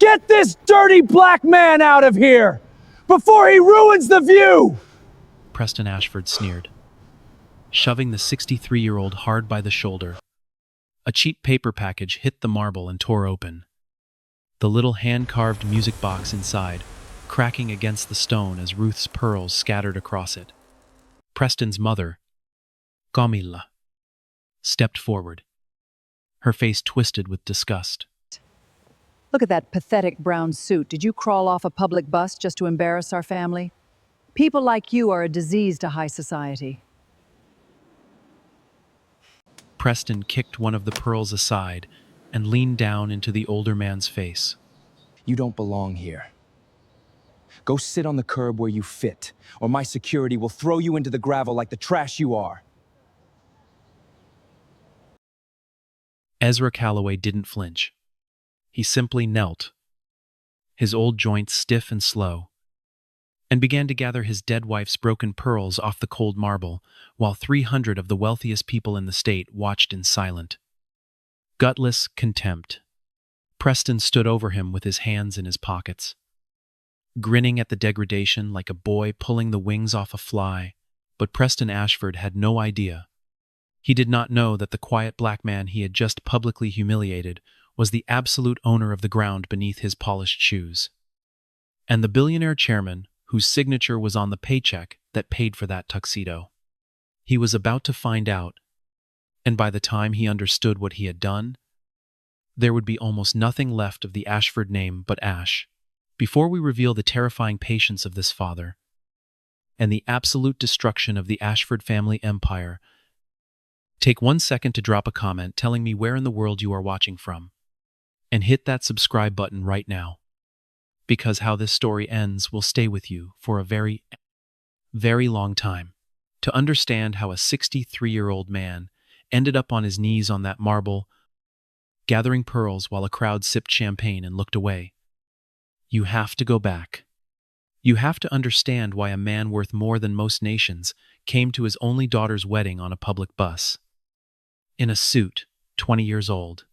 Get this dirty black man out of here before he ruins the view! Preston Ashford sneered, shoving the 63-year-old hard by the shoulder. A cheap paper package hit the marble and tore open, the little hand-carved music box inside cracking against the stone as Ruth's pearls scattered across it. Preston's mother, Camilla, stepped forward, her face twisted with disgust. Look at that pathetic brown suit. Did you crawl off a public bus just to embarrass our family? People like you are a disease to high society. Preston kicked one of the pearls aside and leaned down into the older man's face. You don't belong here. Go sit on the curb where you fit, or my security will throw you into the gravel like the trash you are. Ezra Calloway didn't flinch. He simply knelt, his old joints stiff and slow, and began to gather his dead wife's broken pearls off the cold marble, while 300 of the wealthiest people in the state watched in silent, gutless contempt. Preston stood over him with his hands in his pockets, grinning at the degradation like a boy pulling the wings off a fly. But Preston Ashford had no idea. He did not know that the quiet black man he had just publicly humiliated was the absolute owner of the ground beneath his polished shoes, and the billionaire chairman whose signature was on the paycheck that paid for that tuxedo. He was about to find out, and by the time he understood what he had done, there would be almost nothing left of the Ashford name but ash. Before we reveal the terrifying patience of this father and the absolute destruction of the Ashford family empire, take 1 second to drop a comment telling me where in the world you are watching from, and hit that subscribe button right now, because how this story ends will stay with you for a very, very long time. To understand how a 63-year-old man ended up on his knees on that marble, gathering pearls while a crowd sipped champagne and looked away, you have to go back. You have to understand why a man worth more than most nations came to his only daughter's wedding on a public bus, in a suit, 20 years old,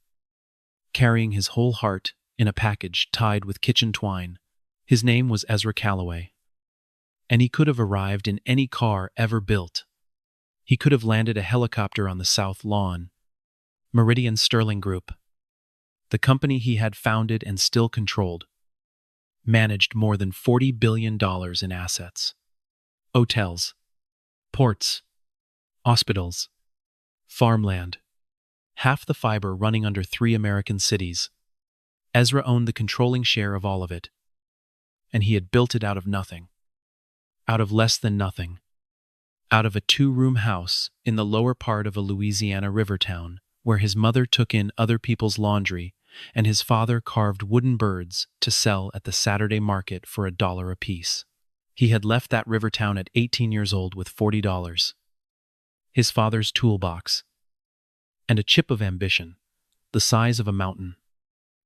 carrying his whole heart in a package tied with kitchen twine. His name was Ezra Calloway, and he could have arrived in any car ever built. He could have landed a helicopter on the South Lawn. Meridian Sterling Group, the company he had founded and still controlled, managed more than $40 billion in assets. Hotels, ports, hospitals, farmland, half the fiber running under 3 American cities. Ezra owned the controlling share of all of it, and he had built it out of nothing, out of less than nothing, out of a 2-room house in the lower part of a Louisiana river town, where his mother took in other people's laundry and his father carved wooden birds to sell at the Saturday market for $1 apiece. He had left that river town at 18 years old with $40, his father's toolbox, and a chip of ambition, the size of a mountain.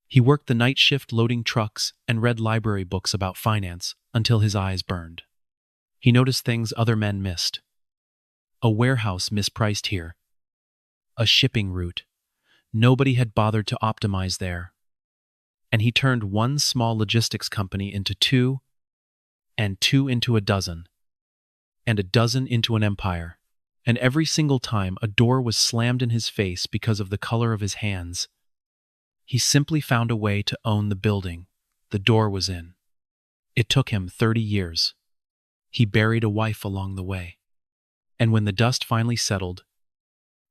He worked the night shift loading trucks and read library books about finance until his eyes burned. He noticed things other men missed. A warehouse mispriced here, a shipping route nobody had bothered to optimize there, and he turned one small logistics company into 2, and 2 into a dozen, and a dozen into an empire. And every single time a door was slammed in his face because of the color of his hands, he simply found a way to own the building the door was in. It took him 30 years. He buried a wife along the way. And when the dust finally settled,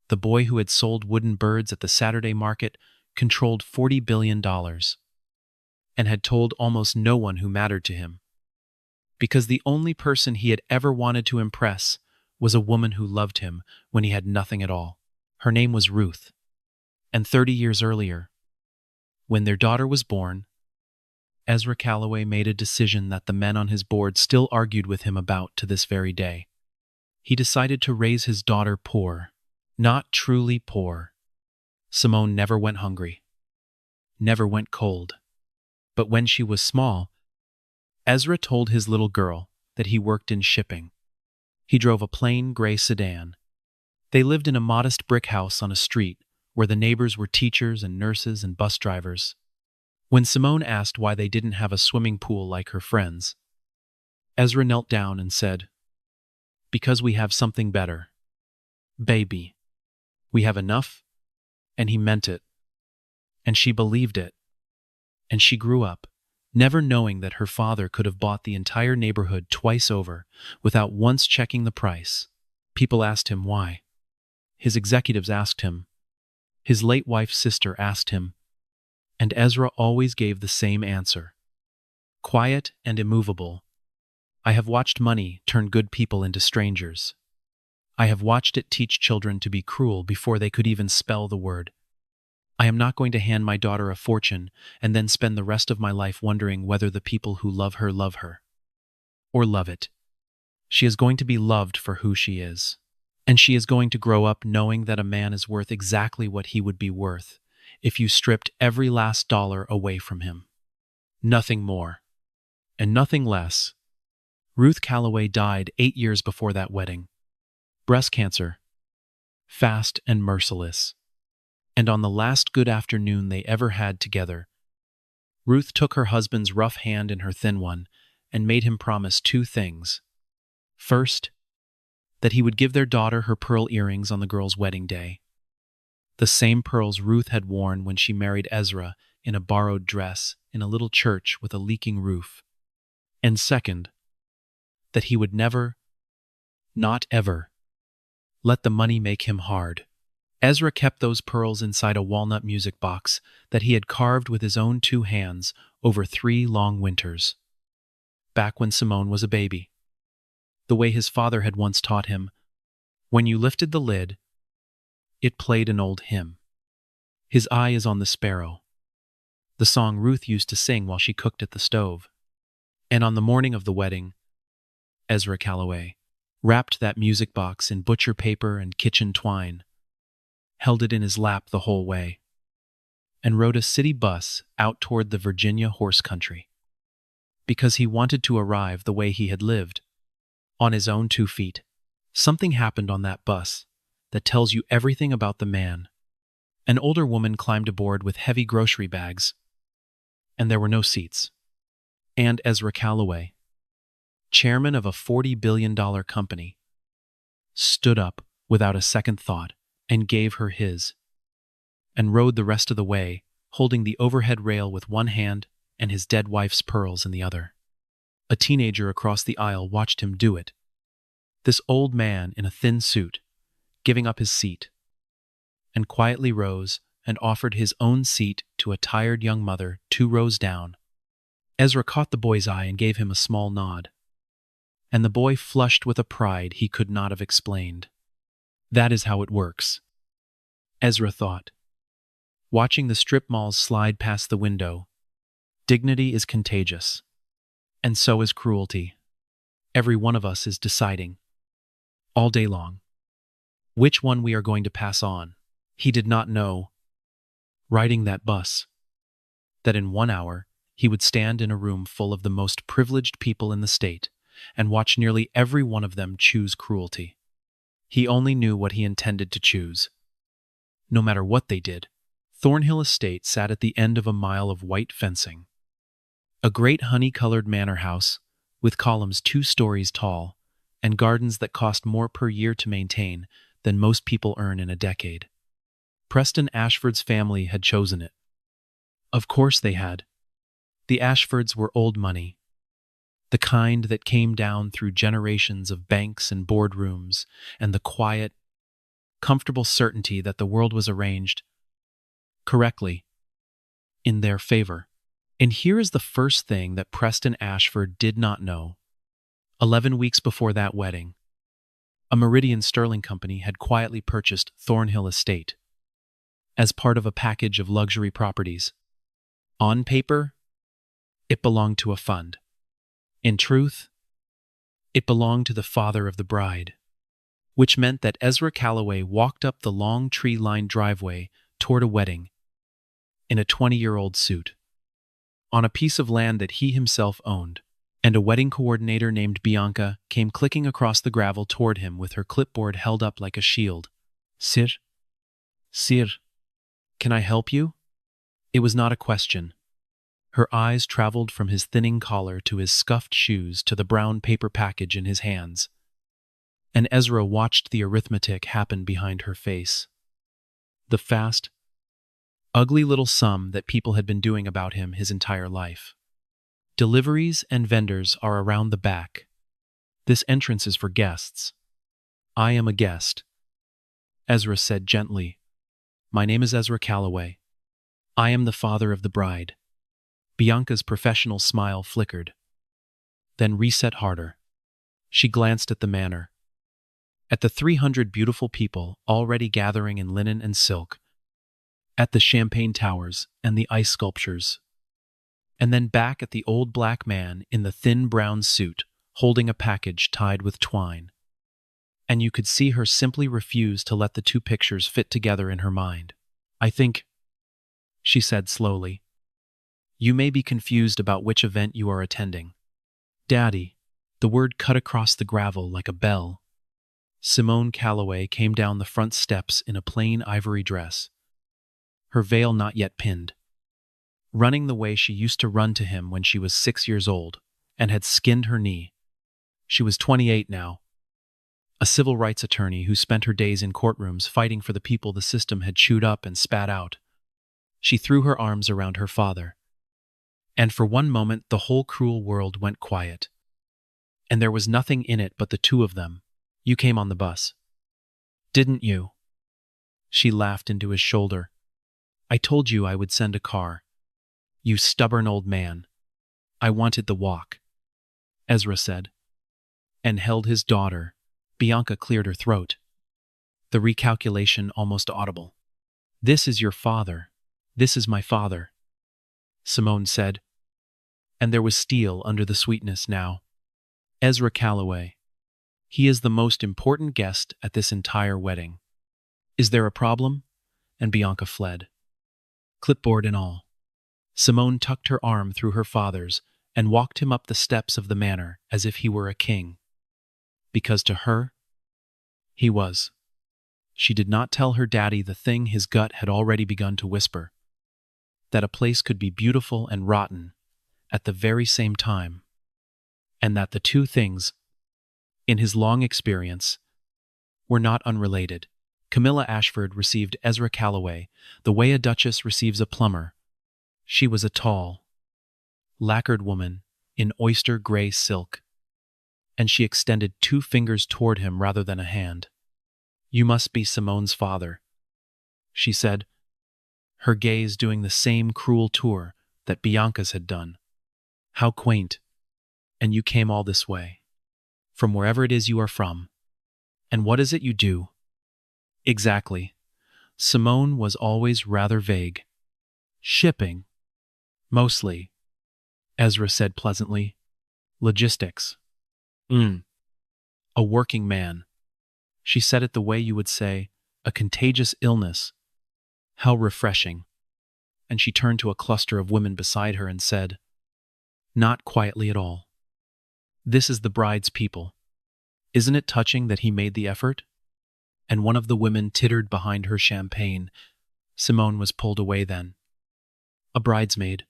the boy who had sold wooden birds at the Saturday market controlled $40 billion and had told almost no one who mattered to him, because the only person he had ever wanted to impress was a woman who loved him when he had nothing at all. Her name was Ruth, and 30 years earlier, when their daughter was born, Ezra Calloway made a decision that the men on his board still argued with him about to this very day. He decided to raise his daughter poor. Not truly poor. Simone never went hungry, never went cold. But when she was small, Ezra told his little girl that he worked in shipping. He drove a plain gray sedan. They lived in a modest brick house on a street where the neighbors were teachers and nurses and bus drivers. When Simone asked why they didn't have a swimming pool like her friends, Ezra knelt down and said, "Because we have something better. Baby. We have enough." And he meant it. And she believed it. And she grew up, never knowing that her father could have bought the entire neighborhood twice over without once checking the price. People asked him why. His executives asked him. His late wife's sister asked him. And Ezra always gave the same answer. Quiet and immovable. "I have watched money turn good people into strangers. I have watched it teach children to be cruel before they could even spell the word. I am not going to hand my daughter a fortune and then spend the rest of my life wondering whether the people who love her. Or love it. She is going to be loved for who she is. And she is going to grow up knowing that a man is worth exactly what he would be worth if you stripped every last dollar away from him. Nothing more. And nothing less." Ruth Calloway died 8 years before that wedding. Breast cancer. Fast and merciless. And on the last good afternoon they ever had together, Ruth took her husband's rough hand in her thin one and made him promise 2 things. First, that he would give their daughter her pearl earrings on the girl's wedding day. The same pearls Ruth had worn when she married Ezra in a borrowed dress in a little church with a leaking roof. And second, that he would never, not ever, let the money make him hard. Ezra kept those pearls inside a walnut music box that he had carved with his own 2 hands over 3 long winters. Back when Simone was a baby. The way his father had once taught him, when you lifted the lid, it played an old hymn. "His eye is on the sparrow," the song Ruth used to sing while she cooked at the stove. And on the morning of the wedding, Ezra Calloway wrapped that music box in butcher paper and kitchen twine, held it in his lap the whole way, and rode a city bus out toward the Virginia horse country. Because he wanted to arrive the way he had lived, on his own 2 feet. Something happened on that bus that tells you everything about the man. An older woman climbed aboard with heavy grocery bags, and there were no seats. And Ezra Calloway, chairman of a $40 billion company, stood up without a second thought and gave her his, and rode the rest of the way, holding the overhead rail with one hand and his dead wife's pearls in the other. A teenager across the aisle watched him do it. This old man in a thin suit, giving up his seat, and quietly rose and offered his own seat to a tired young mother 2 rows down. Ezra caught the boy's eye and gave him a small nod, and the boy flushed with a pride he could not have explained. That is how it works, Ezra thought. Watching the strip malls slide past the window, dignity is contagious, and so is cruelty. Every one of us is deciding, all day long, which one we are going to pass on. He did not know, riding that bus, that in 1 hour he would stand in a room full of the most privileged people in the state and watch nearly every one of them choose cruelty. He only knew what he intended to choose. No matter what they did, Thornhill Estate sat at the end of a mile of white fencing. A great honey-colored manor house with columns 2 stories tall and gardens that cost more per year to maintain than most people earn in a decade. Preston Ashford's family had chosen it. Of course they had. The Ashfords were old money, the kind that came down through generations of banks and boardrooms and the quiet, comfortable certainty that the world was arranged correctly, in their favor. And here is the first thing that Preston Ashford did not know. 11 weeks before that wedding, a Meridian Sterling company had quietly purchased Thornhill Estate as part of a package of luxury properties. On paper, it belonged to a fund. In truth, it belonged to the father of the bride, which meant that Ezra Calloway walked up the long tree-lined driveway toward a wedding in a 20-year-old suit, on a piece of land that he himself owned, and a wedding coordinator named Bianca came clicking across the gravel toward him with her clipboard held up like a shield. Sir? Sir, can I help you? It was not a question. Her eyes traveled from his thinning collar to his scuffed shoes to the brown paper package in his hands, and Ezra watched the arithmetic happen behind her face. The fast, ugly little sum that people had been doing about him his entire life. Deliveries and vendors are around the back. This entrance is for guests. I am a guest. Ezra said gently, My name is Ezra Calloway. I am the father of the bride. Bianca's professional smile flickered, then reset harder. She glanced at the manor, at the 300 beautiful people already gathering in linen and silk, at the champagne towers and the ice sculptures, and then back at the old black man in the thin brown suit holding a package tied with twine. And you could see her simply refuse to let the two pictures fit together in her mind. I think, she said slowly, you may be confused about which event you are attending. Daddy, the word cut across the gravel like a bell. Simone Calloway came down the front steps in a plain ivory dress, her veil not yet pinned, running the way she used to run to him when she was 6 years old and had skinned her knee. She was 28 now, a civil rights attorney who spent her days in courtrooms fighting for the people the system had chewed up and spat out. She threw her arms around her father, and for one moment the whole cruel world went quiet. And there was nothing in it but the two of them. You came on the bus. Didn't you? She laughed into his shoulder. I told you I would send a car. You stubborn old man. I wanted the walk, Ezra said, and held his daughter. Bianca cleared her throat, the recalculation almost audible. This is your father. This is my father, Simone said, and there was steel under the sweetness now. Ezra Calloway. He is the most important guest at this entire wedding. Is there a problem? And Bianca fled, clipboard and all. Simone tucked her arm through her father's and walked him up the steps of the manor as if he were a king. Because to her, he was. She did not tell her daddy the thing his gut had already begun to whisper, that a place could be beautiful and rotten at the very same time, and that the two things, in his long experience, were not unrelated. Camilla Ashford received Ezra Calloway the way a duchess receives a plumber. She was a tall, lacquered woman in oyster gray silk, and she extended 2 fingers toward him rather than a hand. You must be Simone's father, she said, her gaze doing the same cruel tour that Bianca's had done. How quaint. And you came all this way, from wherever it is you are from. And what is it you do? Exactly. Simone was always rather vague. Shipping. Mostly, Ezra said pleasantly. Logistics. A working man. She said it the way you would say, a contagious illness. How refreshing. And she turned to a cluster of women beside her and said, not quietly at all. This is the bride's people. Isn't it touching that he made the effort? And one of the women tittered behind her champagne. Simone was pulled away then. A bridesmaid.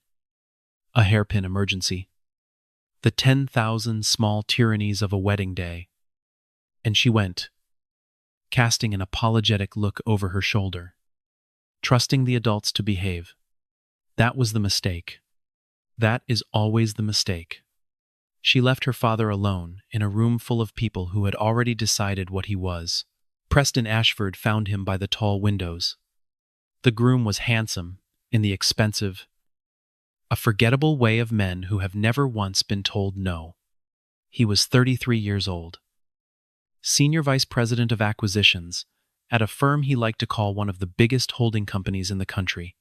A hairpin emergency. The 10,000 small tyrannies of a wedding day. And she went, casting an apologetic look over her shoulder, trusting the adults to behave. That was the mistake. That is always the mistake. She left her father alone in a room full of people who had already decided what he was. Preston Ashford found him by the tall windows. The groom was handsome in the expensive, a forgettable way of men who have never once been told no. He was 33 years old. Senior Vice President of Acquisitions at a firm he liked to call one of the biggest holding companies in the country,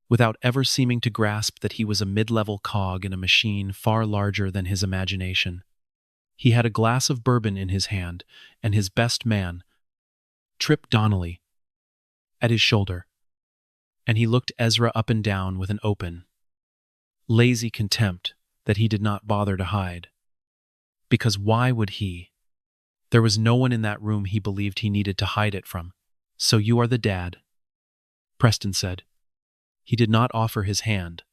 without ever seeming to grasp that he was a mid-level cog in a machine far larger than his imagination. He had a glass of bourbon in his hand, and his best man, Trip Donnelly, at his shoulder, and he looked Ezra up and down with an open, lazy contempt that he did not bother to hide. Because why would he? There was no one in that room he believed he needed to hide it from. So you are the dad, Preston said. He did not offer his hand,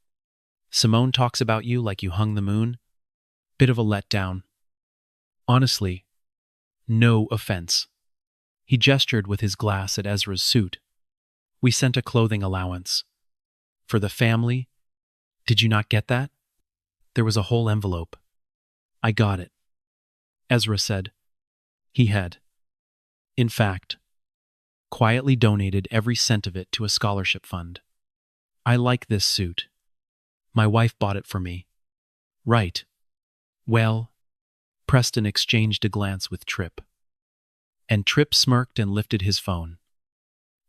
Simone talks about you like you hung the moon. Bit of a letdown. Honestly, no offense. He gestured with his glass at Ezra's suit. We sent a clothing allowance. For the family? Did you not get that? There was a whole envelope. I got it. Ezra said. He had, in fact, quietly donated every cent of it to a scholarship fund. I like this suit. My wife bought it for me. Right. Well, Preston exchanged a glance with Tripp. And Tripp smirked and lifted his phone.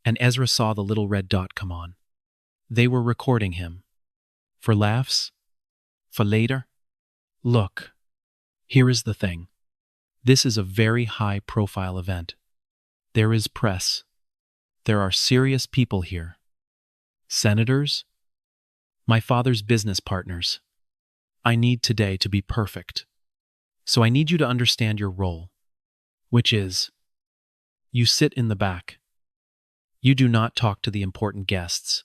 And Ezra saw the little red dot come on. They were recording him. For laughs? For later? Look, here is the thing. This is a very high-profile event. There is press. There are serious people here. Senators? My father's business partners. I need today to be perfect. So I need you to understand your role, which is, you sit in the back. You do not talk to the important guests.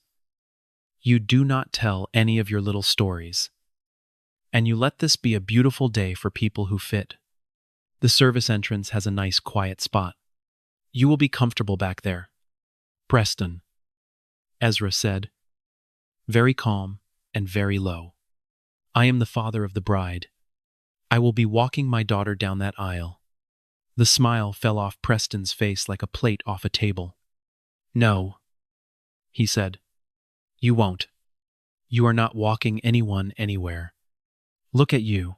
You do not tell any of your little stories. And you let this be a beautiful day for people who fit. The service entrance has a nice quiet spot. You will be comfortable back there. Preston, Ezra said, very calm and very low. I am the father of the bride. I will be walking my daughter down that aisle. The smile fell off Preston's face like a plate off a table. No, he said. You won't. You are not walking anyone anywhere. Look at you.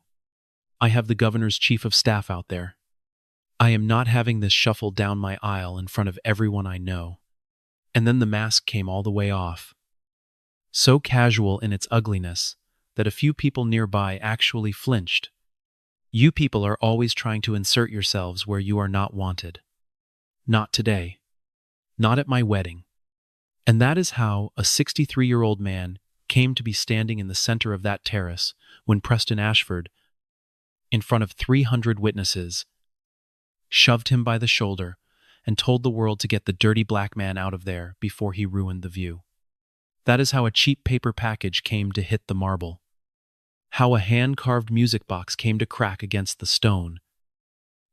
I have the governor's chief of staff out there. I am not having this shuffled down my aisle in front of everyone I know. And then the mask came all the way off. So casual in its ugliness that a few people nearby actually flinched. You people are always trying to insert yourselves where you are not wanted. Not today. Not at my wedding. And that is how a 63-year-old man came to be standing in the center of that terrace when Preston Ashford, in front of 300 witnesses, shoved him by the shoulder and told the world to get the dirty black man out of there before he ruined the view. That is how a cheap paper package came to hit the marble. How a hand-carved music box came to crack against the stone.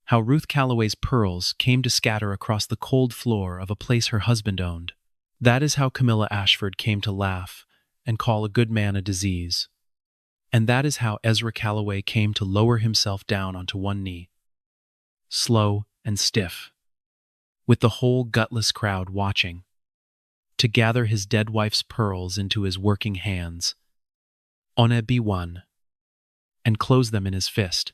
How Ruth Calloway's pearls came to scatter across the cold floor of a place her husband owned. That is how Camilla Ashford came to laugh and call a good man a disease. And that is how Ezra Calloway came to lower himself down onto one knee, slow and stiff, with the whole gutless crowd watching, to gather his dead wife's pearls into his working hands, on be one, and close them in his fist,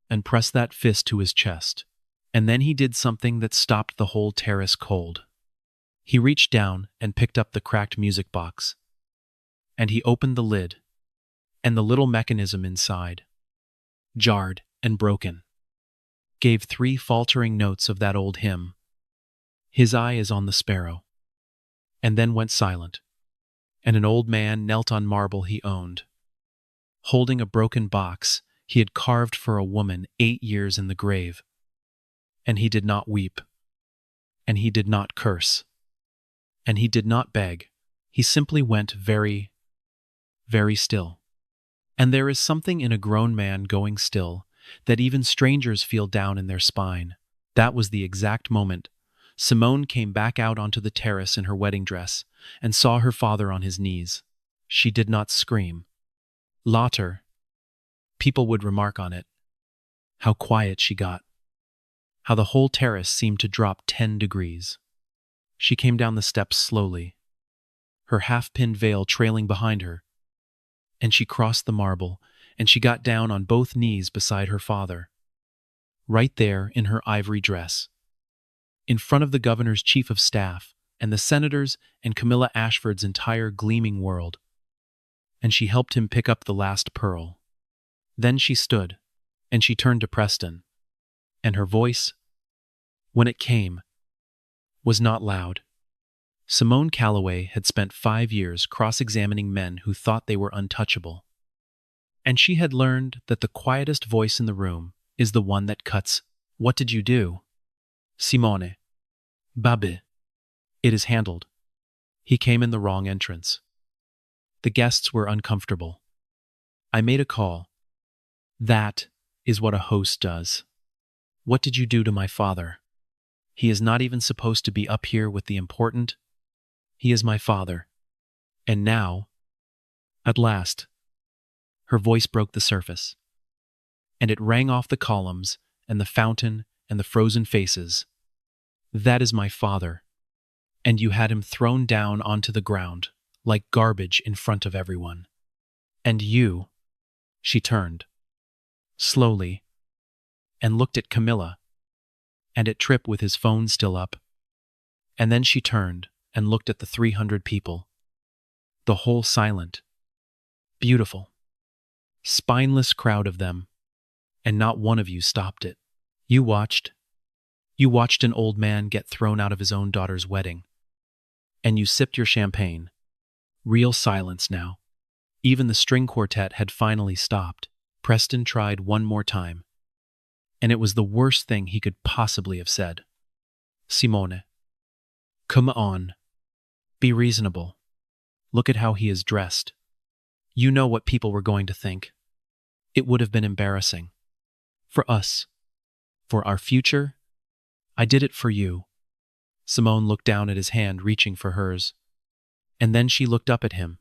and press that fist to his chest. And then he did something that stopped the whole terrace cold. He reached down and picked up the cracked music box, and he opened the lid, and the little mechanism inside, jarred and broken, gave 3 faltering notes of that old hymn, "His eye is on the sparrow," and then went silent, and an old man knelt on marble he owned, holding a broken box he had carved for a woman 8 years in the grave. And he did not weep, and he did not curse, and he did not beg. He simply went very, very still. And there is something in a grown man going still that even strangers feel down in their spine. That was the exact moment Simone came back out onto the terrace in her wedding dress and saw her father on his knees. She did not scream. Laughter. People would remark on it. How quiet she got. How the whole terrace seemed to drop 10 degrees. She came down the steps slowly, her half-pinned veil trailing behind her, and she crossed the marble, and she got down on both knees beside her father, right there in her ivory dress, in front of the governor's chief of staff and the senators and Camilla Ashford's entire gleaming world. And she helped him pick up the last pearl. Then she stood, and she turned to Preston, and her voice, when it came, was not loud. Simone Calloway had spent 5 years cross-examining men who thought they were untouchable. And she had learned that the quietest voice in the room is the one that cuts. What did you do? Simone. Babe. It is handled. He came in the wrong entrance. The guests were uncomfortable. I made a call. That is what a host does. What did you do to my father? He is not even supposed to be up here with the important. He is my father. And now, at last, her voice broke the surface. And it rang off the columns and the fountain and the frozen faces. That is my father. And you had him thrown down onto the ground, like garbage in front of everyone. And you, she turned, slowly, and looked at Camilla, and at Tripp with his phone still up. And then she turned and looked at the 300 people. The whole silent, beautiful, spineless crowd of them, and not one of you stopped it. You watched. You watched an old man get thrown out of his own daughter's wedding. And you sipped your champagne. Real silence now. Even the string quartet had finally stopped. Preston tried one more time. And it was the worst thing he could possibly have said. Simone, come on. Be reasonable. Look at how he is dressed. You know what people were going to think. It would have been embarrassing. For us. For our future. I did it for you. Simone looked down at his hand, reaching for hers. And then she looked up at him.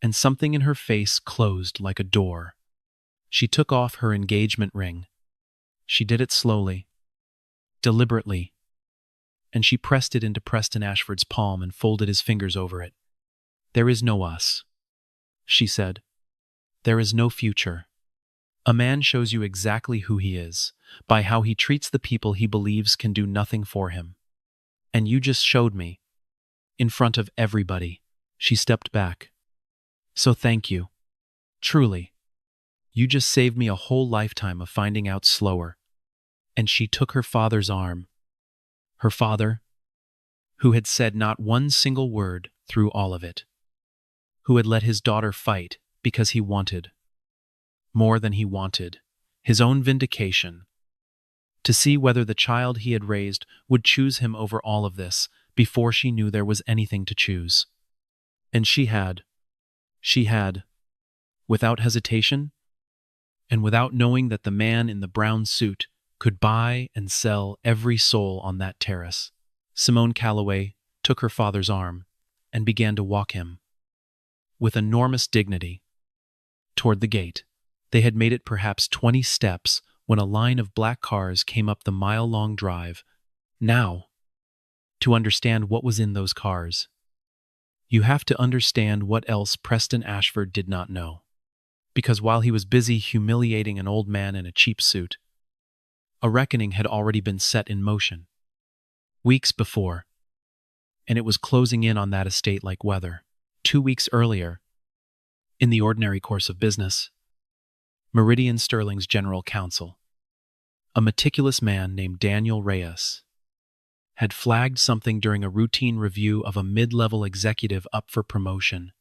And something in her face closed like a door. She took off her engagement ring. She did it slowly, deliberately, and she pressed it into Preston Ashford's palm and folded his fingers over it. There is no us, she said. There is no future. A man shows you exactly who he is, by how he treats the people he believes can do nothing for him. And you just showed me. In front of everybody. She stepped back. So thank you. Truly. You just saved me a whole lifetime of finding out slower. And she took her father's arm. Her father, who had said not one single word through all of it. Who had let his daughter fight because he wanted, more than he wanted, his own vindication. To see whether the child he had raised would choose him over all of this before she knew there was anything to choose. And she had, without hesitation, and without knowing that the man in the brown suit could buy and sell every soul on that terrace, Simone Calloway took her father's arm and began to walk him, with enormous dignity, toward the gate. They had made it perhaps 20 steps when a line of black cars came up the mile-long drive. Now, to understand what was in those cars, you have to understand what else Preston Ashford did not know. Because while he was busy humiliating an old man in a cheap suit, a reckoning had already been set in motion. Weeks before, and it was closing in on that estate like weather. 2 weeks earlier, in the ordinary course of business, Meridian Sterling's general counsel, a meticulous man named Daniel Reyes, had flagged something during a routine review of a mid-level executive up for promotion.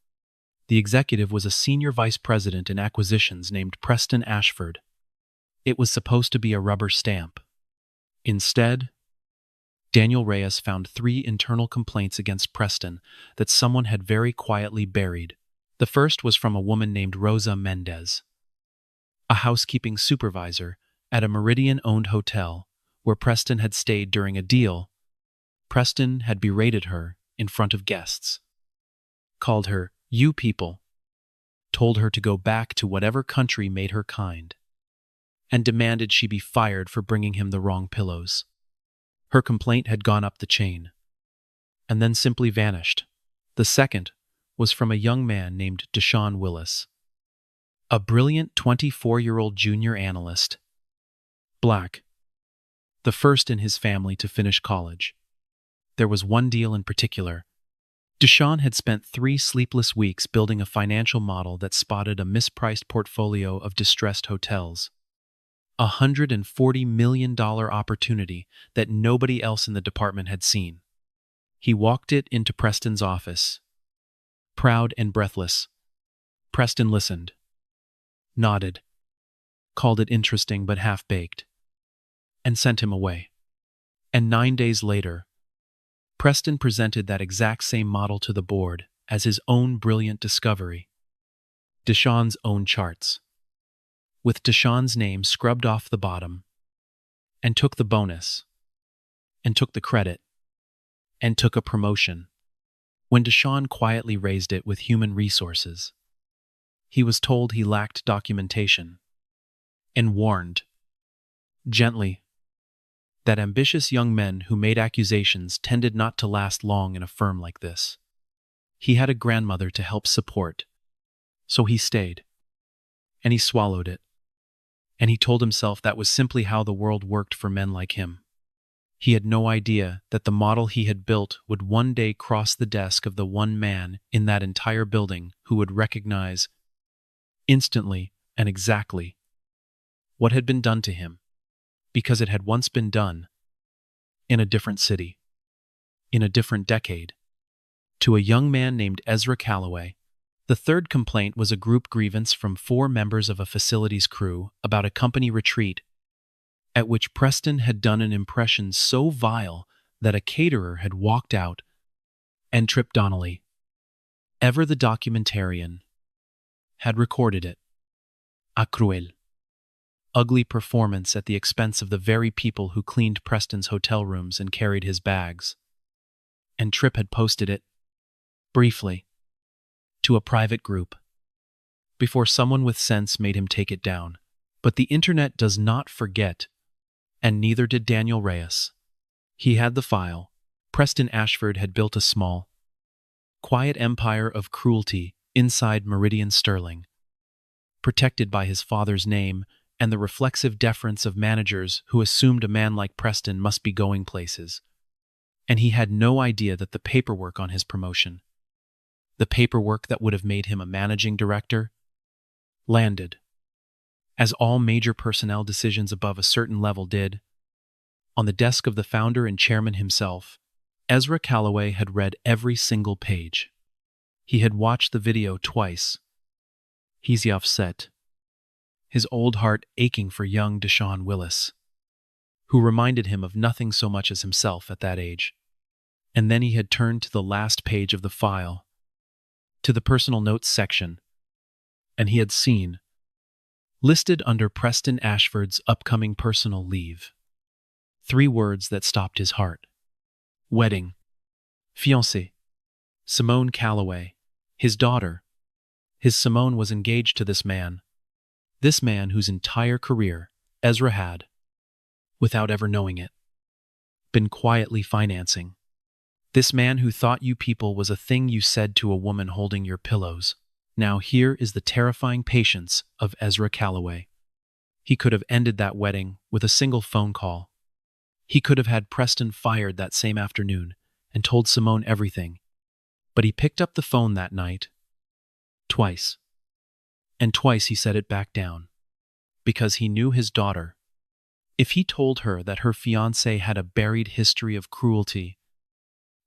The executive was a senior vice president in acquisitions named Preston Ashford. It was supposed to be a rubber stamp. Instead, Daniel Reyes found 3 internal complaints against Preston that someone had very quietly buried. The first was from a woman named Rosa Mendez, a housekeeping supervisor at a Meridian-owned hotel where Preston had stayed during a deal. Preston had berated her in front of guests, called her, "You people," told her to go back to whatever country made her kind, and demanded she be fired for bringing him the wrong pillows. Her complaint had gone up the chain, and then simply vanished. The second was from a young man named Deshaun Willis, a brilliant 24-year-old junior analyst, black, the first in his family to finish college. There was one deal in particular. Deshaun had spent 3 sleepless weeks building a financial model that spotted a mispriced portfolio of distressed hotels. A $140 million opportunity that nobody else in the department had seen. He walked it into Preston's office, proud and breathless. Preston listened, nodded, called it interesting but half-baked, and sent him away. And 9 days later, Preston presented that exact same model to the board, as his own brilliant discovery. Deshawn's own charts, with Deshawn's name scrubbed off the bottom, and took the bonus, and took the credit, and took a promotion. When Deshawn quietly raised it with human resources, he was told he lacked documentation, and warned, gently, that ambitious young men who made accusations tended not to last long in a firm like this. He had a grandmother to help support, so he stayed, and he swallowed it, and he told himself that was simply how the world worked for men like him. He had no idea that the model he had built would one day cross the desk of the one man in that entire building who would recognize, instantly and exactly, what had been done to him, because it had once been done, in a different city, in a different decade, to a young man named Ezra Calloway. The third complaint was a group grievance from 4 members of a facilities crew about a company retreat at which Preston had done an impression so vile that a caterer had walked out and Trip Donnelly, ever the documentarian, had recorded it. A cruel, ugly performance at the expense of the very people who cleaned Preston's hotel rooms and carried his bags. And Trip had posted it, briefly, to a private group, before someone with sense made him take it down. But the internet does not forget, and neither did Daniel Reyes. He had the file. Preston Ashford had built a small, quiet empire of cruelty inside Meridian Sterling, protected by his father's name and the reflexive deference of managers who assumed a man like Preston must be going places. And he had no idea that the paperwork on his promotion, the paperwork that would have made him a managing director, landed, as all major personnel decisions above a certain level did, on the desk of the founder and chairman himself. Ezra Calloway had read every single page. He had watched the video twice. He's upset, his old heart aching for young Deshawn Willis, who reminded him of nothing so much as himself at that age. And then he had turned to the last page of the file, to the personal notes section, and he had seen, listed under Preston Ashford's upcoming personal leave, 3 words that stopped his heart. Wedding. Fiancée. Simone Calloway. His daughter. His Simone was engaged to this man whose entire career Ezra had, without ever knowing it, been quietly financing. This man who thought you people was a thing you said to a woman holding your pillows. Now here is the terrifying patience of Ezra Calloway. He could have ended that wedding with a single phone call. He could have had Preston fired that same afternoon and told Simone everything. But he picked up the phone that night, twice. And twice he set it back down, because he knew his daughter. If he told her that her fiancé had a buried history of cruelty,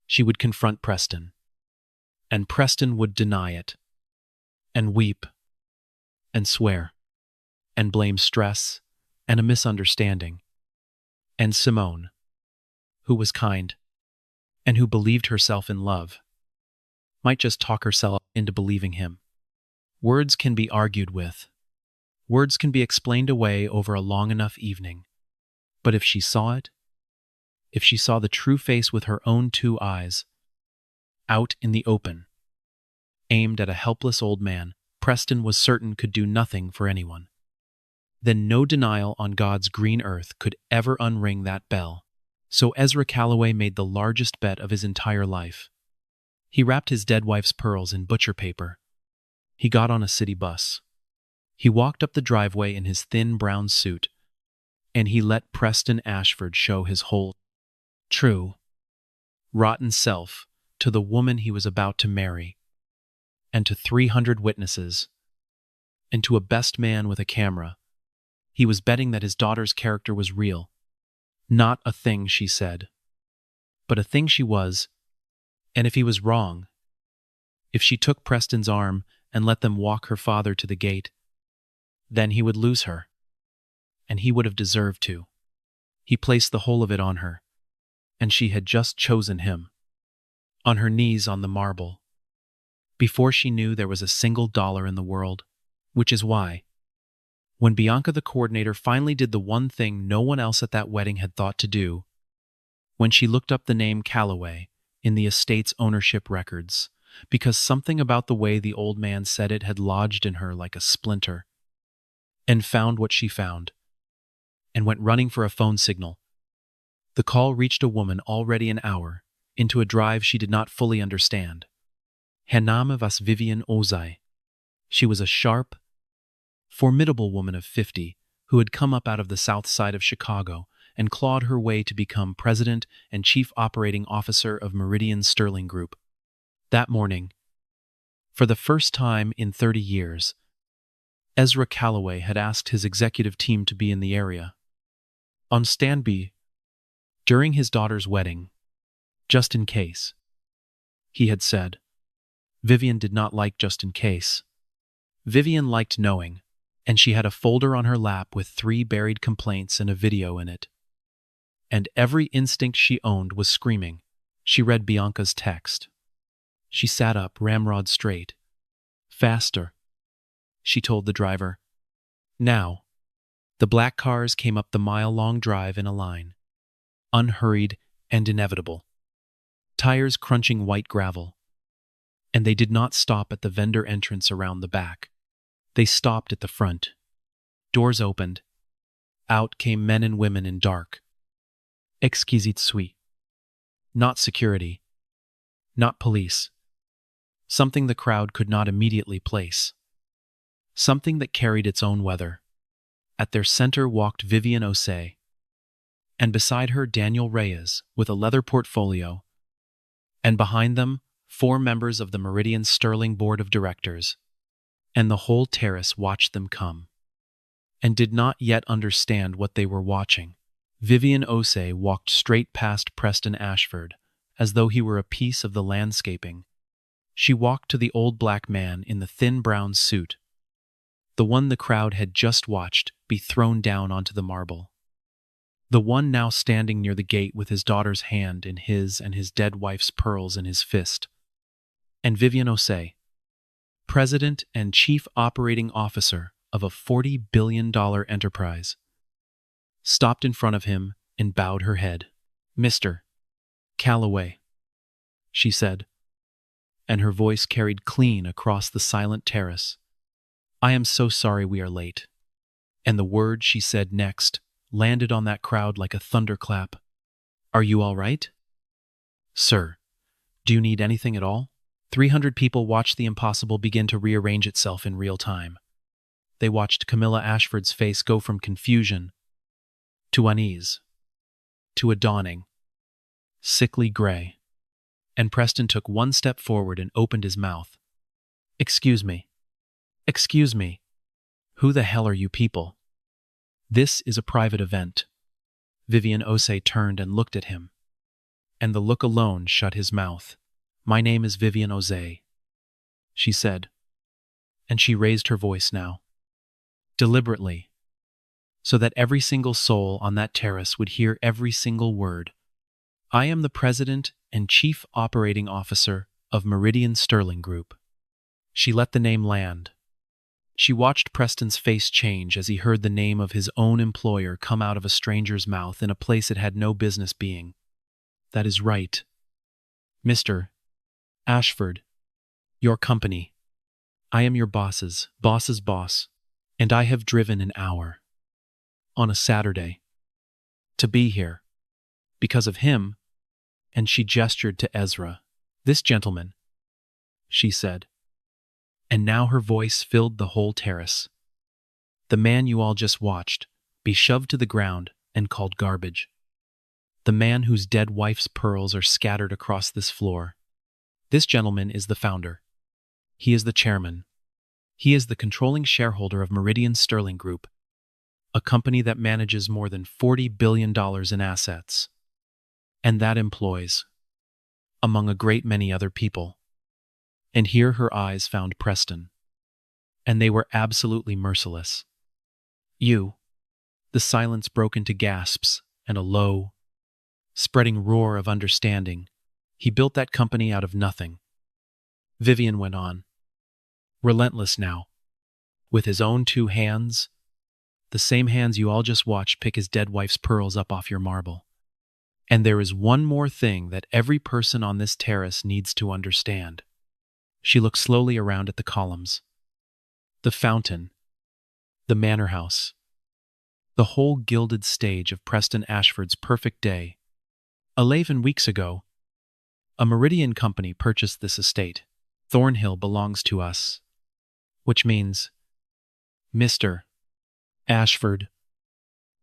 she would confront Preston, and Preston would deny it, and weep, and swear, and blame stress and a misunderstanding. And Simone, who was kind, and who believed herself in love, might just talk herself into believing him. Words can be argued with. Words can be explained away over a long enough evening. But if she saw it, if she saw the true face with her own 2 eyes, out in the open, aimed at a helpless old man Preston was certain could do nothing for anyone, then no denial on God's green earth could ever unring that bell. So Ezra Calloway made the largest bet of his entire life. He wrapped his dead wife's pearls in butcher paper. He got on a city bus. He walked up the driveway in his thin brown suit, and he let Preston Ashford show his whole, true, rotten self to the woman he was about to marry, and to 300 witnesses, and to a best man with a camera. He was betting that his daughter's character was real. Not a thing she said, but a thing she was. And if he was wrong, if she took Preston's arm and let them walk her father to the gate, then he would lose her, and he would have deserved to. He placed the whole of it on her, and she had just chosen him. On her knees on the marble, before she knew there was a single dollar in the world. Which is why, when Bianca the coordinator finally did the one thing no one else at that wedding had thought to do, when she looked up the name Calloway in the estate's ownership records, because something about the way the old man said it had lodged in her like a splinter, and found what she found, and went running for a phone signal. The call reached a woman already an hour into a drive she did not fully understand. Her Name was Vivian Ozai. She was a sharp, formidable woman of 50 who had come up out of the south side of Chicago and clawed her way to become president and chief operating officer of Meridian Sterling Group. That morning, for the first time in 30 years, Ezra Calloway had asked his executive team to be in the area, on standby, during his daughter's wedding, just in case. He had said. Vivian did not like just in case. Vivian liked knowing, and she had a folder on her lap with 3 buried complaints and a video in it. And every instinct she owned was screaming. She read Bianca's text. She sat up, ramrod straight. Faster, she told the driver. Now, the black cars came up the mile-long drive in a line, unhurried and inevitable, tires crunching white gravel. And they did not stop at the vendor entrance around the back. They stopped at the front. Doors opened. Out came men and women in dark. Exquisite suite. Not security. Not police. Something the crowd could not immediately place. Something that carried its own weather. At their center walked Vivian Osei, and beside her Daniel Reyes with a leather portfolio, and behind them 4 members of the Meridian Sterling Board of Directors, and the whole terrace watched them come, and did not yet understand what they were watching. Vivian Osei walked straight past Preston Ashford, as though he were a piece of the landscaping. She walked to the old black man in the thin brown suit, the one the crowd had just watched be thrown down onto the marble, the one now standing near the gate with his daughter's hand in his and his dead wife's pearls in his fist. And Vivian Osei, president and chief operating officer of a $40 billion enterprise, stopped in front of him and bowed her head. Mr. Calloway, she said, and her voice carried clean across the silent terrace. I am so sorry we are late. And the word she said next landed on that crowd like a thunderclap. Are you all right? Sir, do you need anything at all? 300 people watched the impossible begin to rearrange itself in real time. They watched Camilla Ashford's face go from confusion to unease, to a dawning, sickly gray. And Preston took one step forward and opened his mouth. Excuse me. Excuse me. Who the hell are you people? This is a private event. Vivian Osei turned and looked at him, and the look alone shut his mouth. My name is Vivian Osei, she said, and she raised her voice now, deliberately, so that every single soul on that terrace would hear every single word. I am the president and chief operating officer of Meridian Sterling Group. She let the name land. She watched Preston's face change as he heard the name of his own employer come out of a stranger's mouth in a place it had no business being. That is right. Mr. Ashford, your company. I am your boss's boss, and I have driven an hour on a Saturday to be here because of him. And she gestured to Ezra. This gentleman, she said. And now her voice filled the whole terrace. The man you all just watched be shoved to the ground and called garbage. The man whose dead wife's pearls are scattered across this floor. This gentleman is the founder. He is the chairman. He is the controlling shareholder of Meridian Sterling Group, a company that manages more than $40 billion in assets. And that employs, among a great many other people. And here her eyes found Preston. And they were absolutely merciless. You. The silence broke into gasps and a low, spreading roar of understanding. He built that company out of nothing. Vivian went on, relentless now, with his own 2 hands, the same hands you all just watched pick his dead wife's pearls up off your marble. And there is one more thing that every person on this terrace needs to understand. She looked slowly around at the columns, the fountain, the manor house, the whole gilded stage of Preston Ashford's perfect day. 11 weeks ago, a Meridian company purchased this estate. Thornhill belongs to us, which means, Mr. Ashford.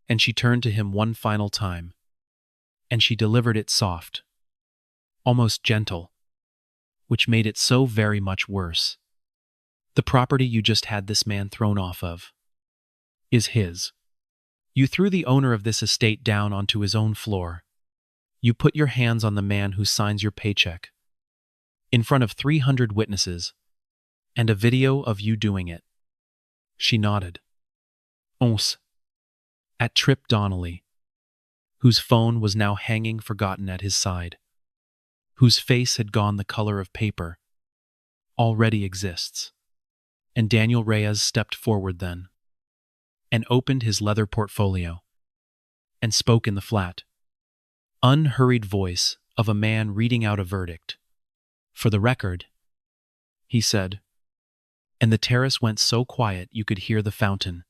And she turned to him one final time, and she delivered it soft, almost gentle, which made it so very much worse. The property you just had this man thrown off of is his. You threw the owner of this estate down onto his own floor. You put your hands on the man who signs your paycheck, in front of 300 witnesses, and a video of you doing it. She nodded. Once. At Trip Donnelly, whose phone was now hanging forgotten at his side, whose face had gone the color of paper, already exists. And Daniel Reyes stepped forward then, and opened his leather portfolio, and spoke in the flat, unhurried voice of a man reading out a verdict. For the record, he said, and the terrace went so quiet you could hear the fountain.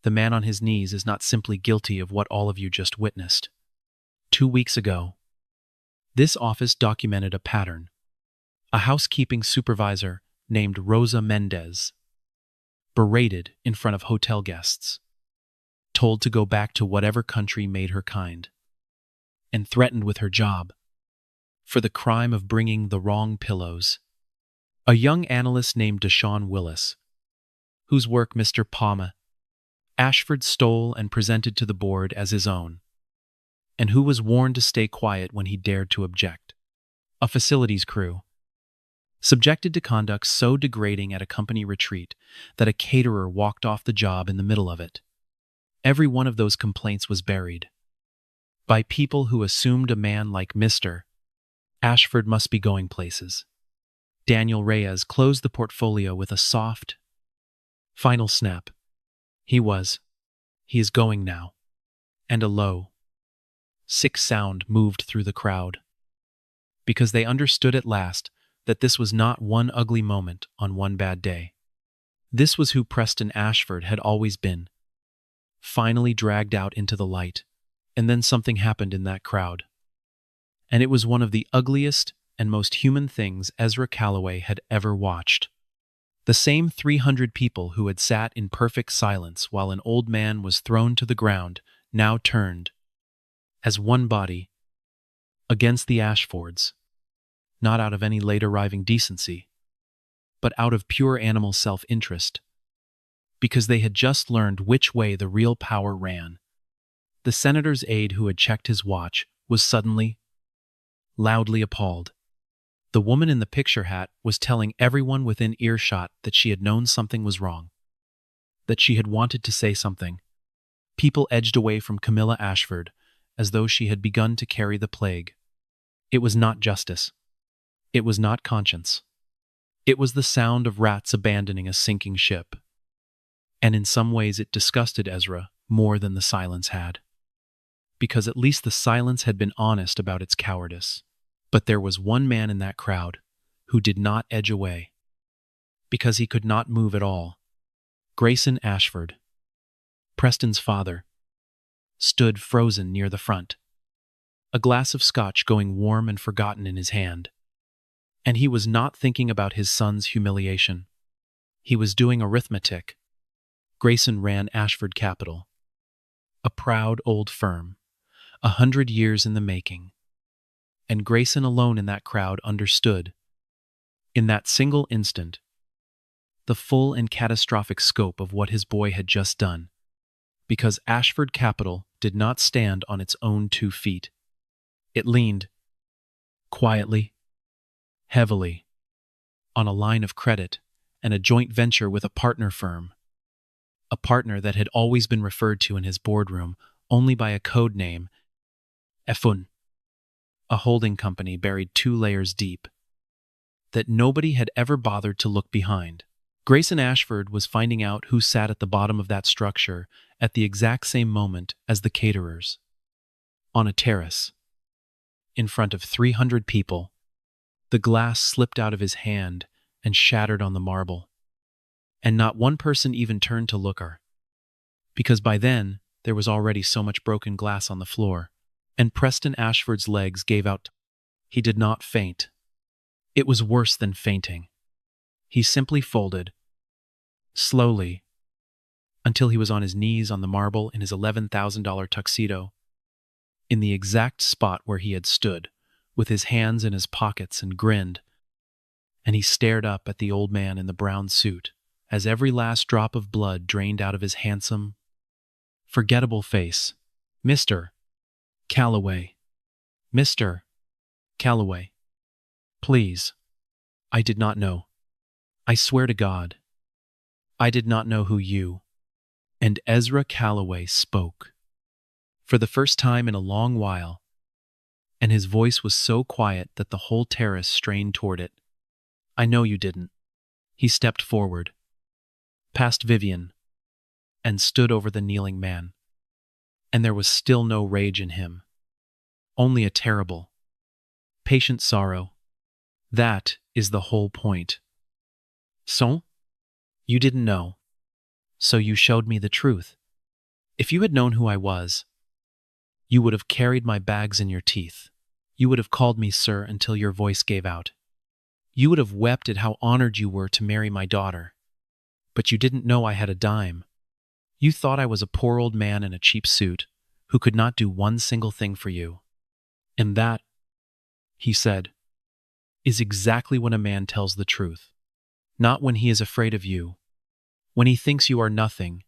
The man on his knees is not simply guilty of what all of you just witnessed. 2 weeks ago, this office documented a pattern. A housekeeping supervisor named Rosa Mendez, berated in front of hotel guests, told to go back to whatever country made her kind, and threatened with her job for the crime of bringing the wrong pillows. A young analyst named Deshaun Willis, whose work Mr. Palmer Ashford stole and presented to the board as his own, and who was warned to stay quiet when he dared to object. A facilities crew, subjected to conduct so degrading at a company retreat that a caterer walked off the job in the middle of it. Every one of those complaints was buried by people who assumed a man like Mr. Ashford must be going places. Daniel Reyes closed the portfolio with a soft, final snap. He is going now. And a low, sick sound moved through the crowd, because they understood at last that this was not one ugly moment on one bad day. This was who Preston Ashford had always been, finally dragged out into the light, and then something happened in that crowd. And it was one of the ugliest and most human things Ezra Calloway had ever watched. The same 300 people who had sat in perfect silence while an old man was thrown to the ground now turned, as one body, against the Ashfords, not out of any late-arriving decency, but out of pure animal self-interest, because they had just learned which way the real power ran. The senator's aide who had checked his watch was suddenly, loudly appalled. The woman in the picture hat was telling everyone within earshot that she had known something was wrong, that she had wanted to say something. People edged away from Camilla Ashford as though she had begun to carry the plague. It was not justice. It was not conscience. It was the sound of rats abandoning a sinking ship. And in some ways it disgusted Ezra more than the silence had, because at least the silence had been honest about its cowardice. But there was one man in that crowd who did not edge away, because he could not move at all. Grayson Ashford, Preston's father, stood frozen near the front, a glass of scotch going warm and forgotten in his hand. And he was not thinking about his son's humiliation. He was doing arithmetic. Grayson ran Ashford Capital, a proud old firm, 100 years in the making. And Grayson alone in that crowd understood, in that single instant, the full and catastrophic scope of what his boy had just done, because Ashford Capital did not stand on its own 2 feet. It leaned, quietly, heavily, on a line of credit and a joint venture with a partner firm, a partner that had always been referred to in his boardroom only by a code name, Efun. A holding company buried 2 layers deep. that nobody had ever bothered to look behind. Grayson Ashford was finding out who sat at the bottom of that structure at the exact same moment as the caterers. On a terrace, in front of 300 people, the glass slipped out of his hand and shattered on the marble. And not one person even turned to look her, because by then there was already so much broken glass on the floor, and Preston Ashford's legs gave out. He did not faint. It was worse than fainting. He simply folded, slowly, until he was on his knees on the marble in his $11,000 tuxedo, in the exact spot where he had stood, with his hands in his pockets, and grinned. And he stared up at the old man in the brown suit as every last drop of blood drained out of his handsome, forgettable face. "Mr. Calloway. Mr. Calloway. Please. I did not know. I swear to God. I did not know who you." And Ezra Calloway spoke, for the first time in a long while, and his voice was so quiet that the whole terrace strained toward it. "I know you didn't." He stepped forward, past Vivian, and stood over the kneeling man. And there was still no rage in him, only a terrible, patient sorrow. "That is the whole point. So, you didn't know, so you showed me the truth. If you had known who I was, you would have carried my bags in your teeth. You would have called me sir until your voice gave out. You would have wept at how honored you were to marry my daughter. But you didn't know I had a dime. You thought I was a poor old man in a cheap suit who could not do one single thing for you. And that," he said, "is exactly when a man tells the truth. Not when he is afraid of you. When he thinks you are nothing."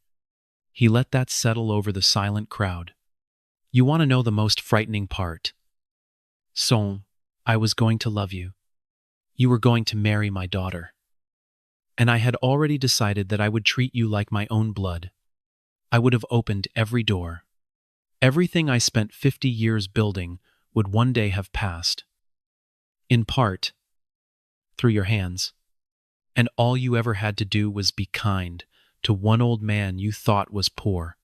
He let that settle over the silent crowd. "You want to know the most frightening part? So, I was going to love you. You were going to marry my daughter. And I had already decided that I would treat you like my own blood. I would have opened every door. Everything I spent 50 years building would one day have passed. In part, through your hands. And all you ever had to do was be kind to one old man you thought was poor.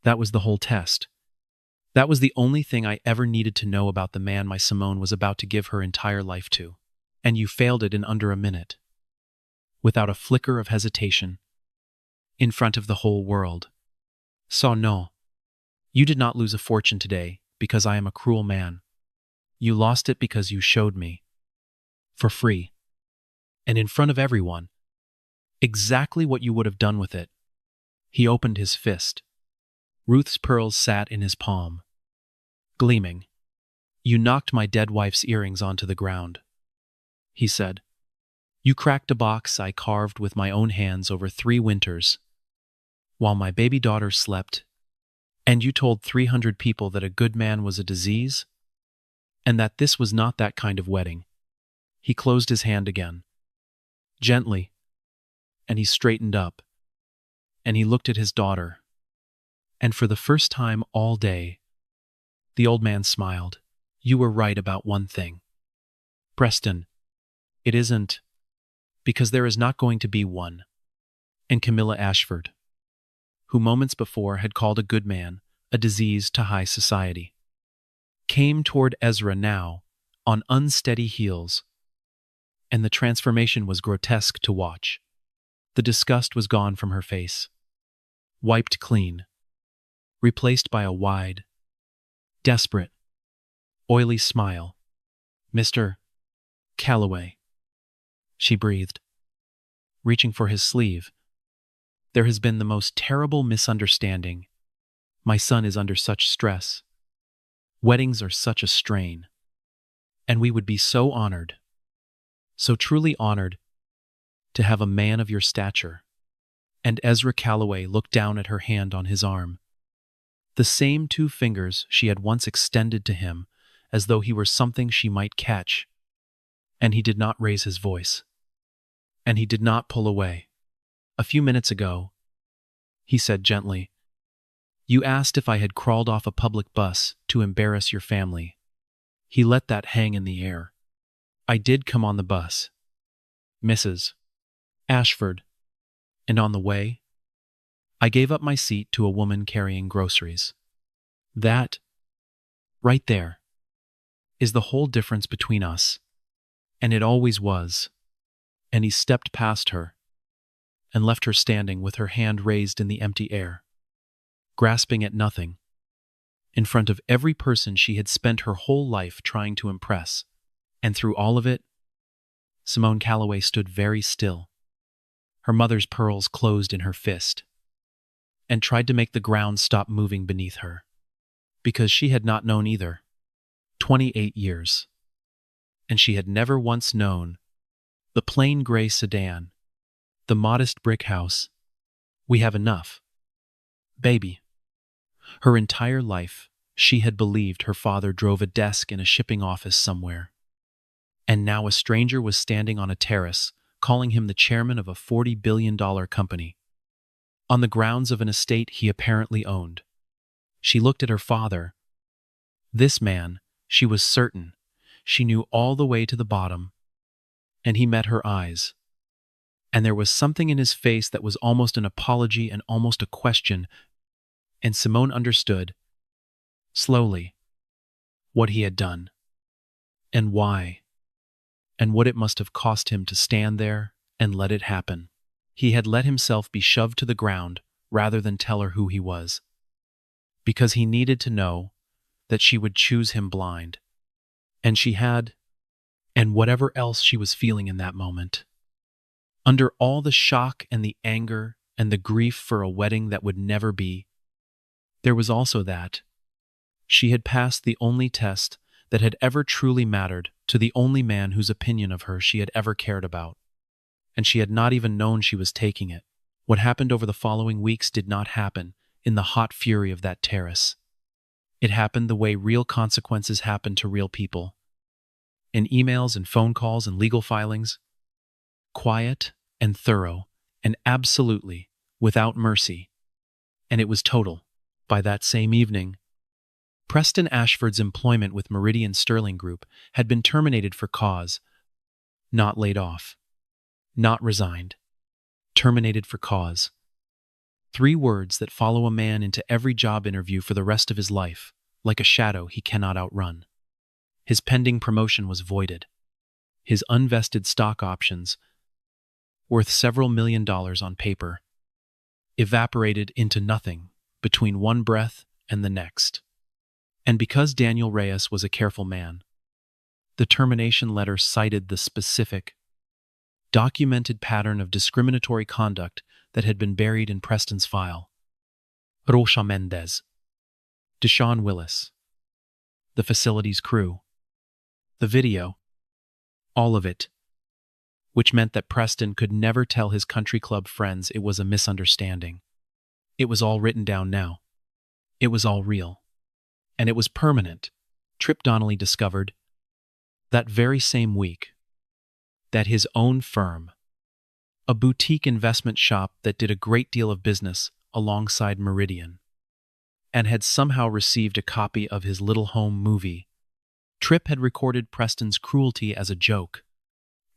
That was the whole test. That was the only thing I ever needed to know about the man my Simone was about to give her entire life to. And you failed it in under a minute. Without a flicker of hesitation. In front of the whole world. So no. You did not lose a fortune today because I am a cruel man. You lost it because you showed me. For free. And in front of everyone. Exactly what you would have done with it." He opened his fist. Ruth's pearls sat in his palm, gleaming. "You knocked my dead wife's earrings onto the ground," he said. "You cracked a box I carved with my own hands over 3 winters, while my baby daughter slept, and you told 300 people that a good man was a disease, and that this was not that kind of wedding." He closed his hand again, gently, and he straightened up, and he looked at his daughter, and for the first time all day, the old man smiled. "You were right about one thing, Preston. It isn't, because there is not going to be one." And Camilla Ashford, who moments before had called a good man a disease to high society, came toward Ezra now on unsteady heels, and the transformation was grotesque to watch. The disgust was gone from her face, wiped clean, replaced by a wide, desperate, oily smile. "Mr. Calloway," she breathed, reaching for his sleeve. "There has been the most terrible misunderstanding. My son is under such stress. Weddings are such a strain. And we would be so honored, so truly honored, to have a man of your stature." And Ezra Calloway looked down at her hand on his arm. The same 2 fingers she had once extended to him, as though he were something she might catch. And he did not raise his voice. And he did not pull away. "A few minutes ago," he said gently, "you asked if I had crawled off a public bus to embarrass your family." He let that hang in the air. "I did come on the bus," Mrs. Ashford. And on the way, I gave up my seat to a woman carrying groceries. That, right there, is the whole difference between us. And it always was. And he stepped past her and left her standing with her hand raised in the empty air, grasping at nothing, in front of every person she had spent her whole life trying to impress. And through all of it, Simone Calloway stood very still, her mother's pearls closed in her fist, and tried to make the ground stop moving beneath her, because she had not known either. 28 years. And she had never once known the plain gray sedan, the modest brick house. We have enough. Baby. Her entire life, she had believed her father drove a desk in a shipping office somewhere. And now a stranger was standing on a terrace, calling him the chairman of a $40 billion company, on the grounds of an estate he apparently owned. She looked at her father. This man, she was certain, she knew all the way to the bottom. And he met her eyes. And there was something in his face that was almost an apology and almost a question. And Simone understood, slowly, what he had done. And why. And what it must have cost him to stand there and let it happen. He had let himself be shoved to the ground rather than tell her who he was. Because he needed to know that she would choose him blind. And she had, and whatever else she was feeling in that moment. Under all the shock and the anger and the grief for a wedding that would never be, there was also that she had passed the only test that had ever truly mattered to the only man whose opinion of her she had ever cared about. And she had not even known she was taking it. What happened over the following weeks did not happen in the hot fury of that terrace. It happened the way real consequences happen to real people. In emails and phone calls and legal filings. Quiet and thorough and absolutely without mercy. And it was total. By that same evening, Preston Ashford's employment with Meridian Sterling Group had been terminated for cause. Not laid off. Not resigned. Terminated for cause. 3 words that follow a man into every job interview for the rest of his life, like a shadow he cannot outrun. His pending promotion was voided. His unvested stock options, worth several $1 million on paper, evaporated into nothing between one breath and the next. And because Daniel Reyes was a careful man, the termination letter cited the specific, documented pattern of discriminatory conduct that had been buried in Preston's file. Rocha Mendez, Deshaun Willis, the facility's crew, the video, all of it, which meant that Preston could never tell his country club friends it was a misunderstanding. It was all written down now. It was all real. And it was permanent. Trip Donnelly discovered that very same week that his own firm, a boutique investment shop that did a great deal of business alongside Meridian, and had somehow received a copy of his little home movie. Tripp had recorded Preston's cruelty as a joke.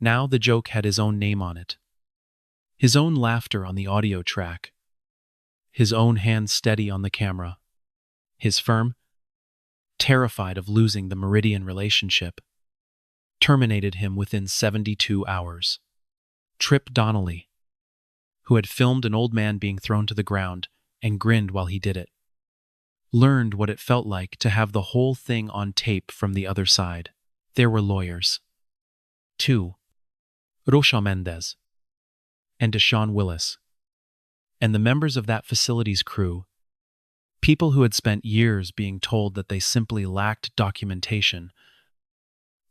Now the joke had his own name on it. His own laughter on the audio track. His own hand steady on the camera. His firm, terrified of losing the Meridian relationship, terminated him within 72 hours. Trip Donnelly, who had filmed an old man being thrown to the ground and grinned while he did it, learned what it felt like to have the whole thing on tape from the other side. There were lawyers. 2. Rocha Mendez and Deshaun Willis, and the members of that facility's crew, people who had spent years being told that they simply lacked documentation,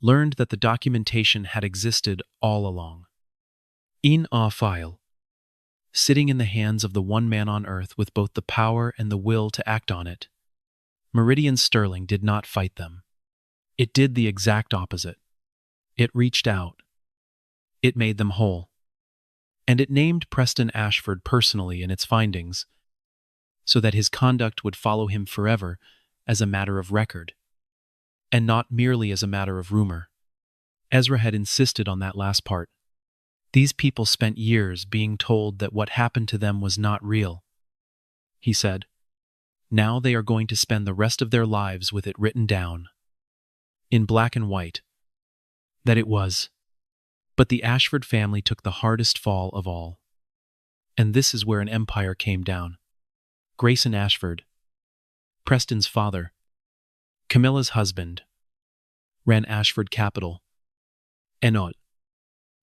learned that the documentation had existed all along. In a file, sitting in the hands of the one man on earth with both the power and the will to act on it. Meridian Sterling did not fight them. It did the exact opposite. It reached out. It made them whole. And it named Preston Ashford personally in its findings, so that his conduct would follow him forever as a matter of record, and not merely as a matter of rumor. Ezra had insisted on that last part. These people spent years being told that what happened to them was not real. He said, now they are going to spend the rest of their lives with it written down, in black and white, that it was. But the Ashford family took the hardest fall of all. And this is where an empire came down. Grayson Ashford, Preston's father, Camilla's husband, ran Ashford Capital, an old,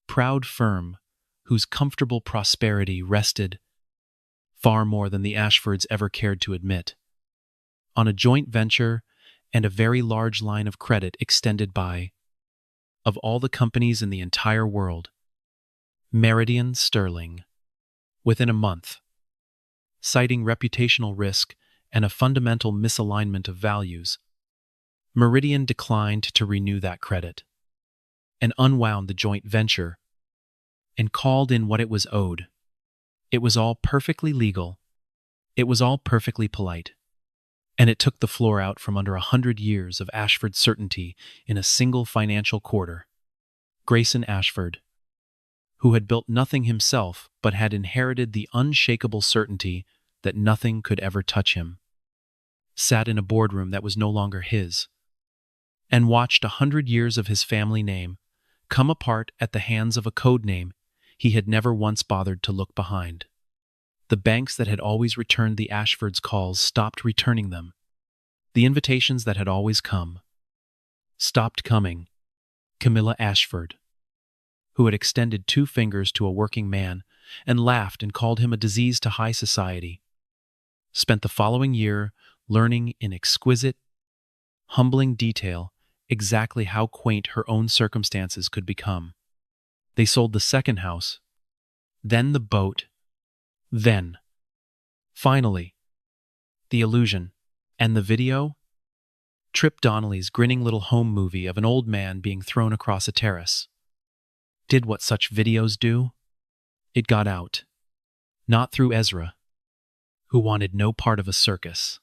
proud firm whose comfortable prosperity rested, far more than the Ashfords ever cared to admit, on a joint venture and a very large line of credit extended by, of all the companies in the entire world, Meridian Sterling. Within a month, citing reputational risk and a fundamental misalignment of values, Meridian declined to renew that credit and unwound the joint venture and called in what it was owed. It was all perfectly legal. It was all perfectly polite. And it took the floor out from under 100 years of Ashford certainty in a single financial quarter. Grayson Ashford, who had built nothing himself but had inherited the unshakable certainty that nothing could ever touch him, sat in a boardroom that was no longer his, and watched 100 years of his family name come apart at the hands of a code name he had never once bothered to look behind. The banks that had always returned the Ashfords' calls stopped returning them. The invitations that had always come stopped coming. Camilla Ashford, who had extended 2 fingers to a working man and laughed and called him a disease to high society, spent the following year learning in exquisite, humbling detail exactly how quaint her own circumstances could become. They sold the second house, then the boat, then, finally, the illusion, and the video? Trip Donnelly's grinning little home movie of an old man being thrown across a terrace. Did what such videos do? It got out. Not through Ezra, who wanted no part of a circus,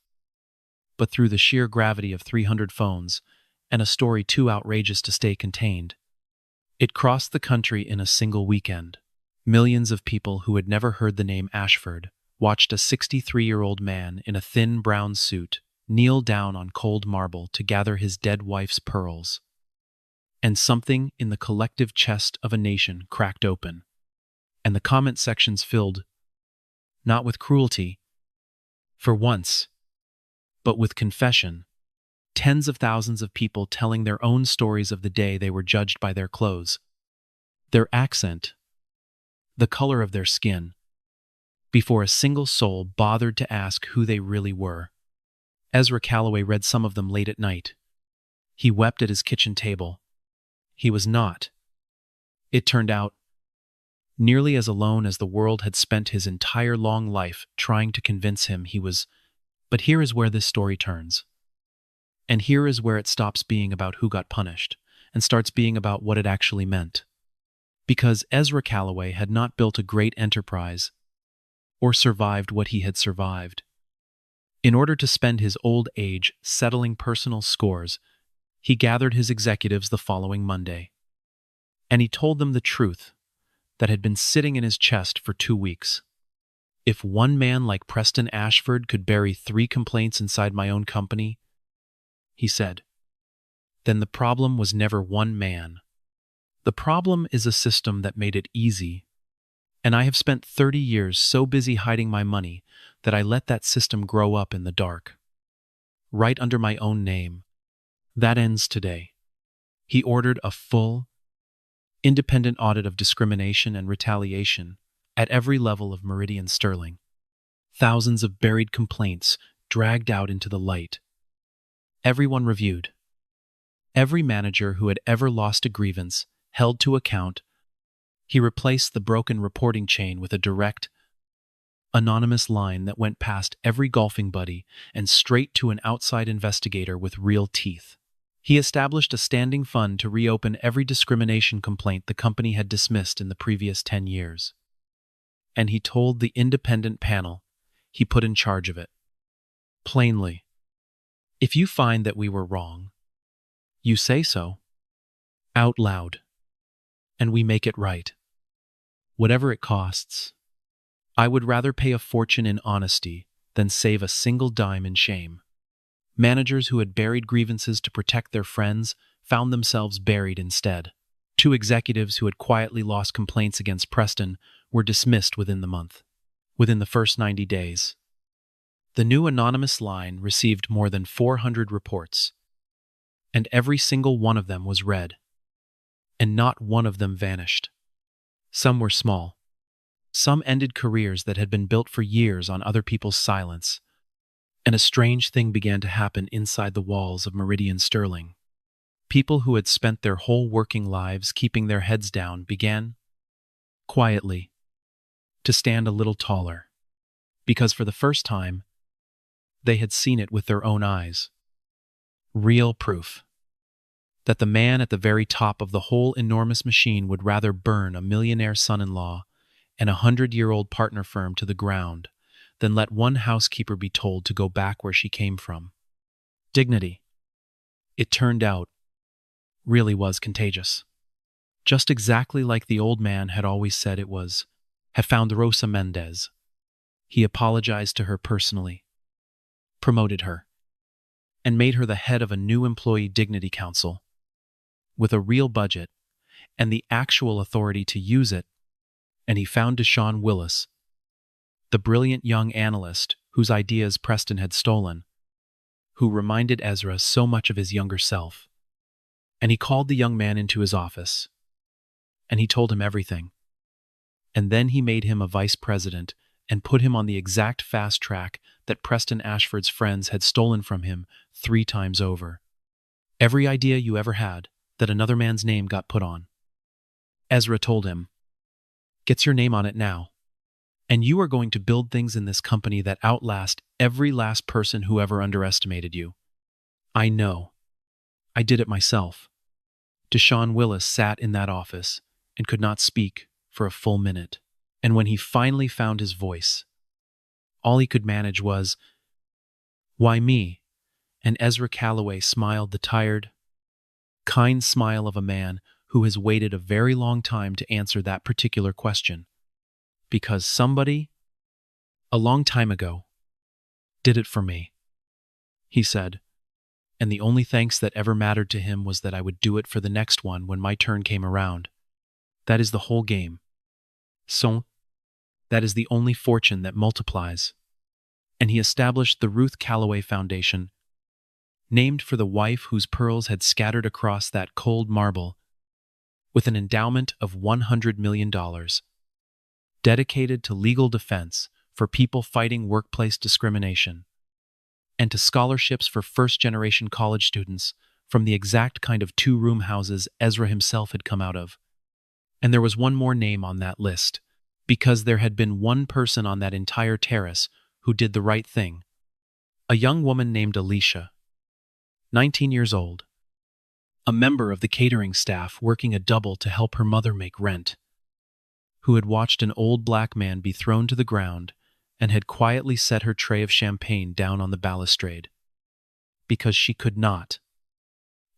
but through the sheer gravity of 300 phones and a story too outrageous to stay contained. It crossed the country in a single weekend. Millions of people who had never heard the name Ashford watched a 63-year-old man in a thin brown suit kneel down on cold marble to gather his dead wife's pearls. And something in the collective chest of a nation cracked open, and the comment sections filled, not with cruelty, for once, but with confession. Tens of thousands of people telling their own stories of the day they were judged by their clothes, their accent, the color of their skin, before a single soul bothered to ask who they really were. Ezra Calloway read some of them late at night. He wept at his kitchen table. He was not, it turned out, nearly as alone as the world had spent his entire long life trying to convince him he was. But here is where this story turns. And here is where it stops being about who got punished and starts being about what it actually meant. Because Ezra Calloway had not built a great enterprise or survived what he had survived. In order to spend his old age settling personal scores, he gathered his executives the following Monday. And he told them the truth that had been sitting in his chest for 2 weeks. If one man like Preston Ashford could bury 3 complaints inside my own company, he said, then the problem was never one man. The problem is a system that made it easy. And I have spent 30 years so busy hiding my money that I let that system grow up in the dark, right under my own name. That ends today. He ordered a full, independent audit of discrimination and retaliation at every level of Meridian Sterling. Thousands of buried complaints dragged out into the light. Everyone reviewed. Every manager who had ever lost a grievance held to account. He replaced the broken reporting chain with a direct, anonymous line that went past every golfing buddy and straight to an outside investigator with real teeth. He established a standing fund to reopen every discrimination complaint the company had dismissed in the previous 10 years. And he told the independent panel he put in charge of it, plainly, if you find that we were wrong, you say so, out loud, and we make it right. whatever it costs. I would rather pay a fortune in honesty than save a single dime in shame. Managers who had buried grievances to protect their friends found themselves buried instead. Two executives who had quietly lost complaints against Preston were dismissed within the month. Within the first 90 days. The new anonymous line received more than 400 reports, and every single one of them was read, and not one of them vanished. Some were small. Some ended careers that had been built for years on other people's silence, and a strange thing began to happen inside the walls of Meridian Sterling. People who had spent their whole working lives keeping their heads down began, quietly, to stand a little taller, because for the first time, they had seen it with their own eyes. Real proof that the man at the very top of the whole enormous machine would rather burn a millionaire son-in-law and a 100-year-old partner firm to the ground than let one housekeeper be told to go back where she came from. Dignity, it turned out, really was contagious. Just exactly like the old man had always said it was, had found Rosa Mendez. He apologized to her personally, promoted her, and made her the head of a new employee dignity council, with a real budget and the actual authority to use it, and he found Deshaun Willis, the brilliant young analyst whose ideas Preston had stolen, who reminded Ezra so much of his younger self. And he called the young man into his office, and he told him everything. And then he made him a vice president and put him on the exact fast track that Preston Ashford's friends had stolen from him 3 times over. Every idea you ever had that another man's name got put on. Ezra told him, "Gets your name on it now. And you are going to build things in this company that outlast every last person who ever underestimated you. I know. I did it myself." Deshaun Willis sat in that office and could not speak for a full minute. And when he finally found his voice, all he could manage was, "Why me?" And Ezra Calloway smiled the tired, kind smile of a man who has waited a very long time to answer that particular question. Because somebody, a long time ago, did it for me, he said. And the only thanks that ever mattered to him was that I would do it for the next one when my turn came around. That is the whole game. So, that is the only fortune that multiplies. And he established the Ruth Calloway Foundation, named for the wife whose pearls had scattered across that cold marble, with an endowment of $100 million, dedicated to legal defense for people fighting workplace discrimination, and to scholarships for first-generation college students from the exact kind of 2-room houses Ezra himself had come out of. And there was one more name on that list, because there had been one person on that entire terrace who did the right thing. A young woman named Alicia, 19 years old, a member of the catering staff working a double to help her mother make rent, who had watched an old black man be thrown to the ground and had quietly set her tray of champagne down on the balustrade, because she could not,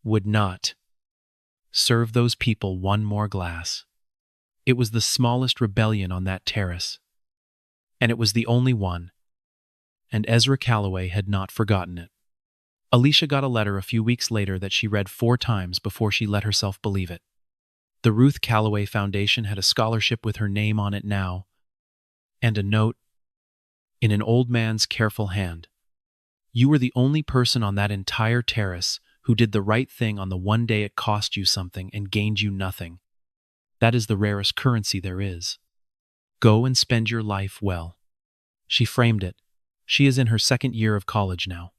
would not, serve those people one more glass. It was the smallest rebellion on that terrace, and it was the only one, and Ezra Calloway had not forgotten it. Alicia got a letter a few weeks later that she read 4 times before she let herself believe it. The Ruth Calloway Foundation had a scholarship with her name on it now, and a note, in an old man's careful hand. You were the only person on that entire terrace who did the right thing on the one day it cost you something and gained you nothing. That is the rarest currency there is. Go and spend your life well. She framed it. She is in her 2nd year of college now.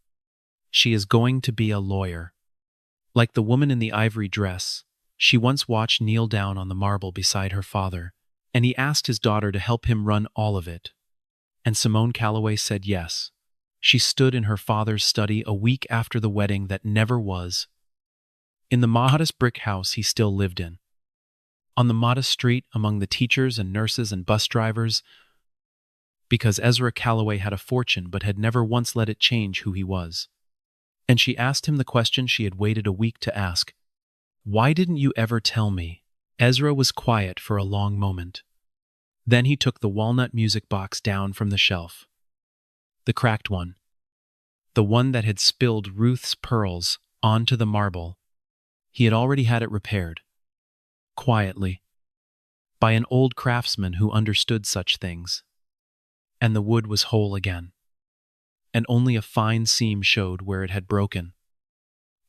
She is going to be a lawyer. Like the woman in the ivory dress, she once watched kneel down on the marble beside her father, and he asked his daughter to help him run all of it. And Simone Calloway said yes. She stood in her father's study a week after the wedding that never was, in the modest brick house he still lived in, on the modest street among the teachers and nurses and bus drivers, because Ezra Calloway had a fortune but had never once let it change who he was. And she asked him the question she had waited a week to ask. Why didn't you ever tell me? Ezra was quiet for a long moment. Then he took the walnut music box down from the shelf. The cracked one. The one that had spilled Ruth's pearls onto the marble. He had already had it repaired. Quietly. By an old craftsman who understood such things. And the wood was whole again. And only a fine seam showed where it had broken.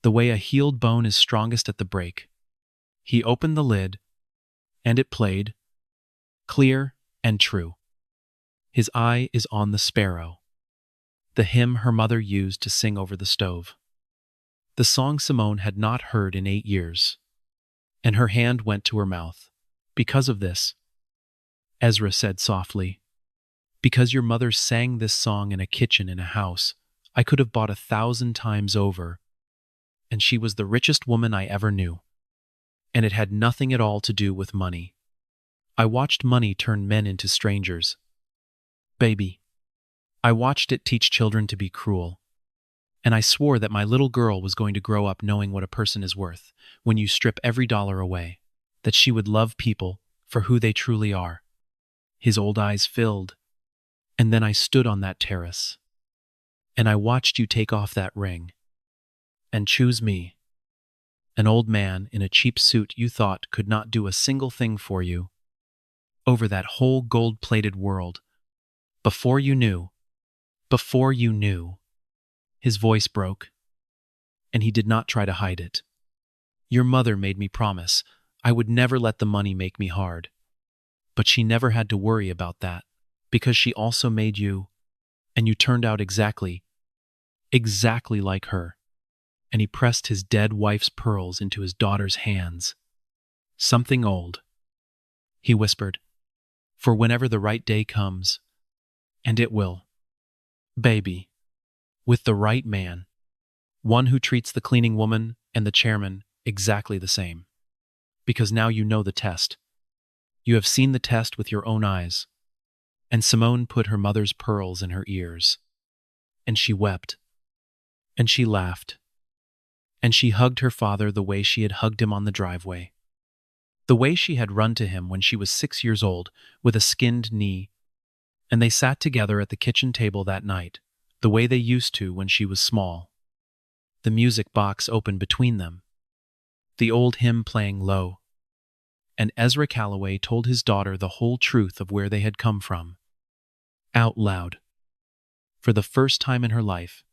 The way a healed bone is strongest at the break. He opened the lid, and it played, clear and true. His eye is on the sparrow, the hymn her mother used to sing over the stove. The song Simone had not heard in 8 years, and her hand went to her mouth. Because of this, Ezra said softly, because your mother sang this song in a kitchen in a house I could have bought 1,000 times over, and she was the richest woman I ever knew. And it had nothing at all to do with money. I watched money turn men into strangers. Baby, I watched it teach children to be cruel. And I swore that my little girl was going to grow up knowing what a person is worth when you strip every dollar away, that she would love people for who they truly are. His old eyes filled, and then I stood on that terrace, and I watched you take off that ring and choose me, an old man in a cheap suit you thought could not do a single thing for you, over that whole gold-plated world. Before you knew. His voice broke, and he did not try to hide it. Your mother made me promise I would never let the money make me hard. But she never had to worry about that, because she also made you, and you turned out exactly like her. And he pressed his dead wife's pearls into his daughter's hands. Something old, he whispered, for whenever the right day comes, and it will, baby, with the right man, one who treats the cleaning woman and the chairman exactly the same. Because now you know the test. You have seen the test with your own eyes. And Simone put her mother's pearls in her ears. And she wept. And she laughed. And she hugged her father the way she had hugged him on the driveway. The way she had run to him when she was 6 years old with a skinned knee. And they sat together at the kitchen table that night, the way they used to when she was small. The music box opened between them. The old hymn playing low. And Ezra Calloway told his daughter the whole truth of where they had come from. Out loud. For the first time in her life.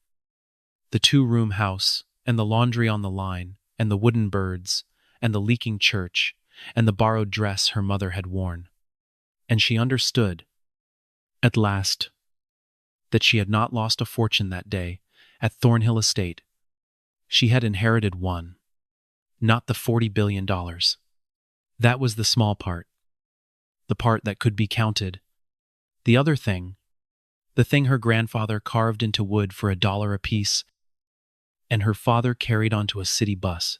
The 2-room house, and the laundry on the line, and the wooden birds, and the leaking church, and the borrowed dress her mother had worn. And she understood, at last, that she had not lost a fortune that day at Thornhill Estate. She had inherited one, not the $40 billion. That was the small part, the part that could be counted. The other thing, the thing her grandfather carved into wood for $1 apiece, and her father carried onto a city bus,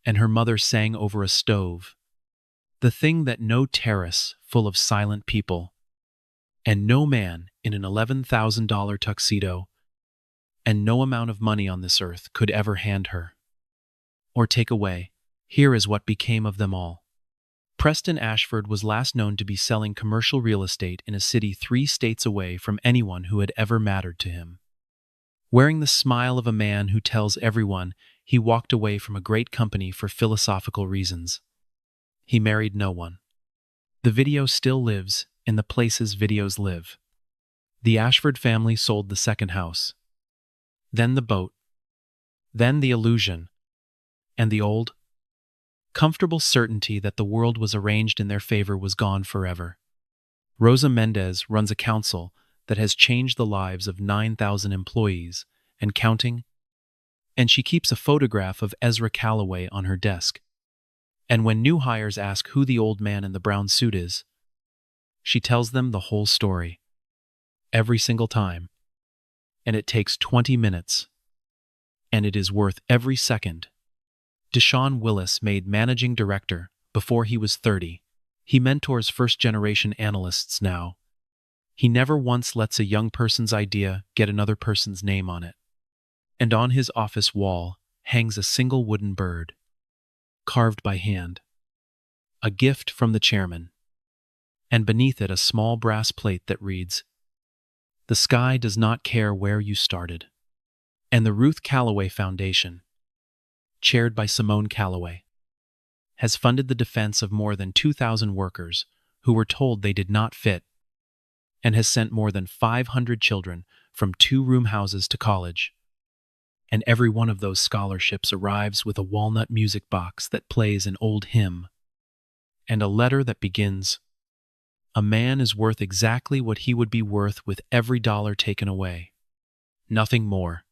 and her mother sang over a stove, the thing that no terrace full of silent people, and no man in an $11,000 tuxedo, and no amount of money on this earth could ever hand her. Or take away. Here is what became of them all. Preston Ashford was last known to be selling commercial real estate in a city 3 states away from anyone who had ever mattered to him. Wearing the smile of a man who tells everyone he walked away from a great company for philosophical reasons. He married no one. The video still lives in the places videos live. The Ashford family sold the second house. Then the boat. Then the illusion. And the old, comfortable certainty that the world was arranged in their favor was gone forever. Rosa Mendez runs a council that has changed the lives of 9,000 employees and counting, and she keeps a photograph of Ezra Calloway on her desk. And when new hires ask who the old man in the brown suit is, she tells them the whole story. Every single time. And it takes 20 minutes. And it is worth every second. Deshaun Willis made managing director before he was 30. He mentors first-generation analysts now. He never once lets a young person's idea get another person's name on it. And on his office wall hangs a single wooden bird, carved by hand. A gift from the chairman. and beneath it a small brass plate that reads, "The sky does not care where you started." And the Ruth Calloway Foundation, chaired by Simone Calloway, has funded the defense of more than 2,000 workers who were told they did not fit, and has sent more than 500 children from 2-room houses to college. And every one of those scholarships arrives with a walnut music box that plays an old hymn, and a letter that begins, "A man is worth exactly what he would be worth with every dollar taken away. Nothing more.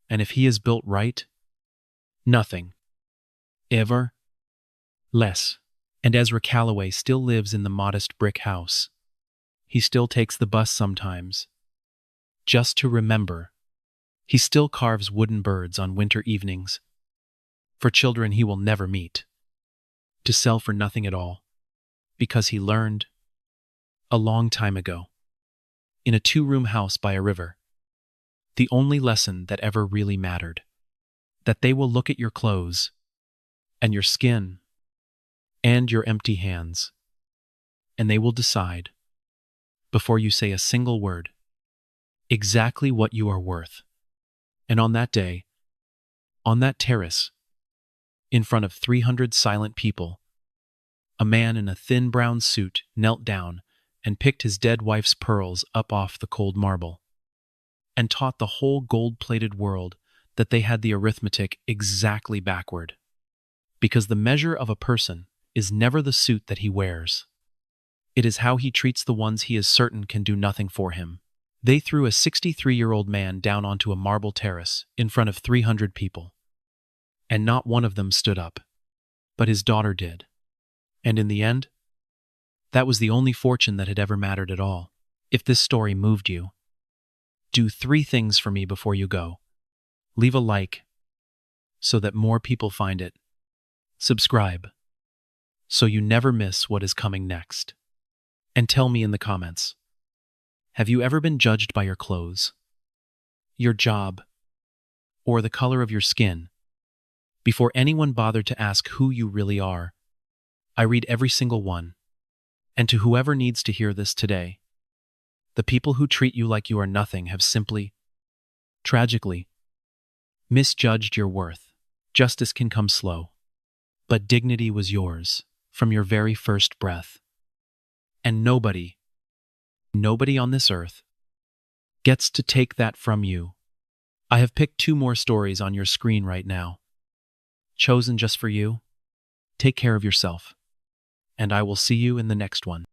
And if he is built right, nothing. Ever less." And Ezra Calloway still lives in the modest brick house. He still takes the bus sometimes, just to remember. He still carves wooden birds on winter evenings for children he will never meet, to sell for nothing at all, because he learned, a long time ago, in a 2-room house by a river, the only lesson that ever really mattered: that they will look at your clothes and your skin and your empty hands, and they will decide, before you say a single word, exactly what you are worth. And on that day, on that terrace, in front of 300 silent people, a man in a thin brown suit knelt down and picked his dead wife's pearls up off the cold marble, and taught the whole gold-plated world that they had the arithmetic exactly backward. Because the measure of a person is never the suit that he wears. It is how he treats the ones he is certain can do nothing for him. They threw a 63-year-old man down onto a marble terrace in front of 300 people, and not one of them stood up, but his daughter did. And in the end, that was the only fortune that had ever mattered at all. If this story moved you, do 3 things for me before you go. Leave a like so that more people find it. Subscribe so you never miss what is coming next. And tell me in the comments, have you ever been judged by your clothes, your job, or the color of your skin before anyone bothered to ask who you really are? I read every single one. And to whoever needs to hear this today, the people who treat you like you are nothing have simply, tragically, misjudged your worth. Justice can come slow, but dignity was yours from your very first breath. And nobody on this earth gets to take that from you. I have picked 2 more stories on your screen right now, chosen just for you. Take care of yourself, and I will see you in the next one.